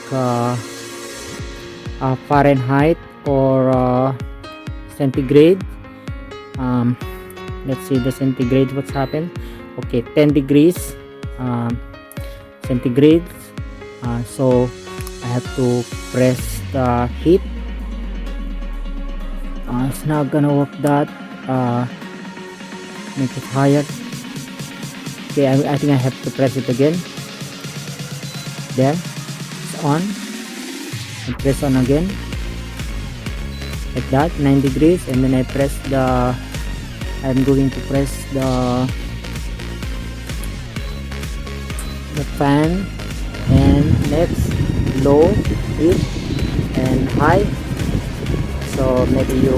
Fahrenheit or centigrade. Let's see the centigrade, what's happened. Okay, 10 degrees centigrade. So I have to press the heat. It's not gonna work that. Make it higher. Okay, I think I have to press it again. There, it's on. And press on again, like that, 9 degrees. And then I press I'm going to press the fan, and next low, mid, and high. So maybe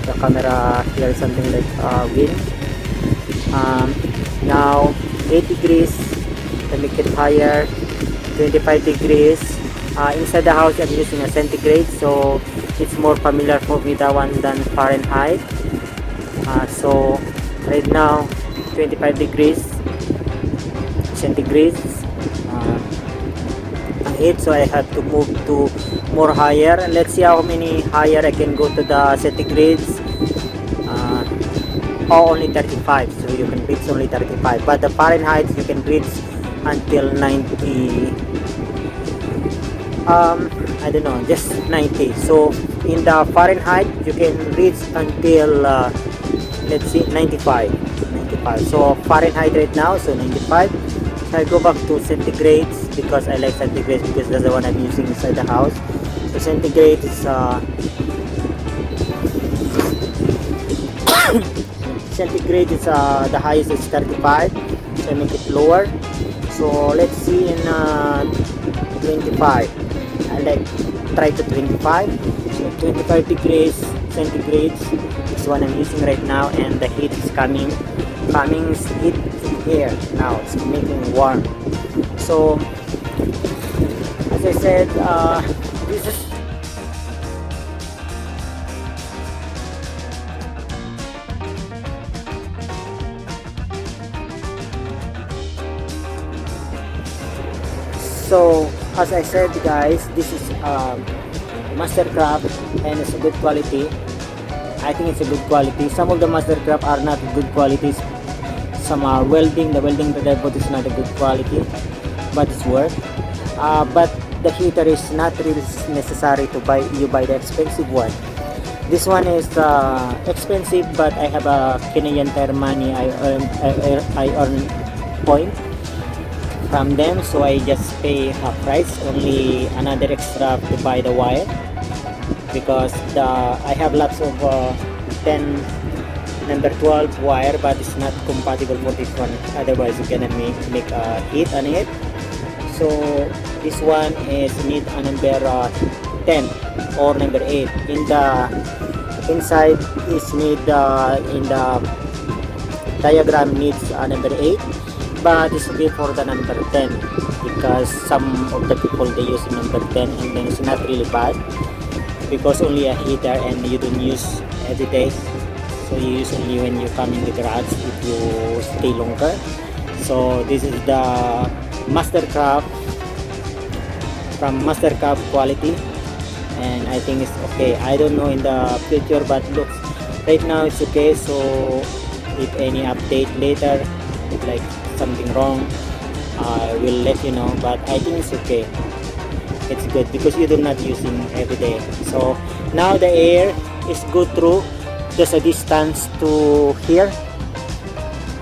the camera hears something like wind. Now 8 degrees, to make it higher, 25 degrees, Inside the house I'm using a centigrade, so it's more familiar for me that one than Fahrenheit. So right now 25 degrees centigrade heat, so I have to move to more higher. Let's see how many higher I can go to the centigrades. Only 35, so you can reach only 35, but the Fahrenheit you can reach until 90. I don't know, just 90. So in the Fahrenheit you can reach until let's see, 95. So Fahrenheit right now, so 95. So I go back to centigrades because I like centigrades because that's the one I'm using inside the house. So centigrade is centigrade is the highest is 35, so I make it lower. So let's see in 25. I like try to 25. So 25 degrees centigrade is what I'm using right now, and the heat is coming heat here now. It's making warm. So as I said, this is so as I said guys, this is Mastercraft and it's a good quality. I think it's a good quality. Some of the Mastercraft are not good qualities. Some are welding. The welding that I bought is not a good quality, but it's worth. But the heater is not really necessary to buy. You buy the expensive one. This one is expensive, but I have a Canadian Tire money. I earn point from them, so I just pay half price, only another extra to buy the wire, because I have lots of 10 number 12 wire, but it's not compatible for this one, otherwise you're gonna make a heat on it. So this one is need a number 10 or number 8. In the inside is need in the diagram needs a number 8, but this will be for the number 10 because some of the people they use number 10, and then it's not really bad because only a heater and you don't use every day, so you use only when you come in the garage if you stay longer. So this is the Mastercraft from Mastercraft quality, and I think it's okay. I don't know in the future, but looks right now it's okay. So if any update later, like something wrong, I will let you know, but I think it's okay. It's good because you're not using every day. So now the air is good through just a distance to here,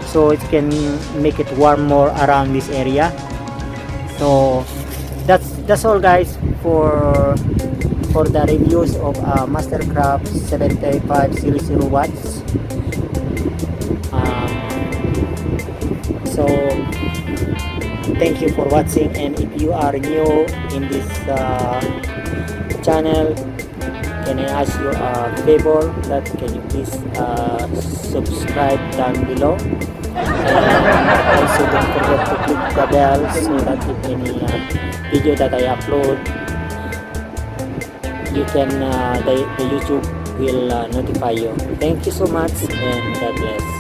so it can make it warm more around this area. So that's all guys for the reviews of Mastercraft 7500 watts. So thank you for watching, and if you are new in this channel, can I ask you a favor that can you please subscribe down below, and also don't forget to click the bell so that if any video that I upload, you can the YouTube will notify you. Thank you so much, and God bless.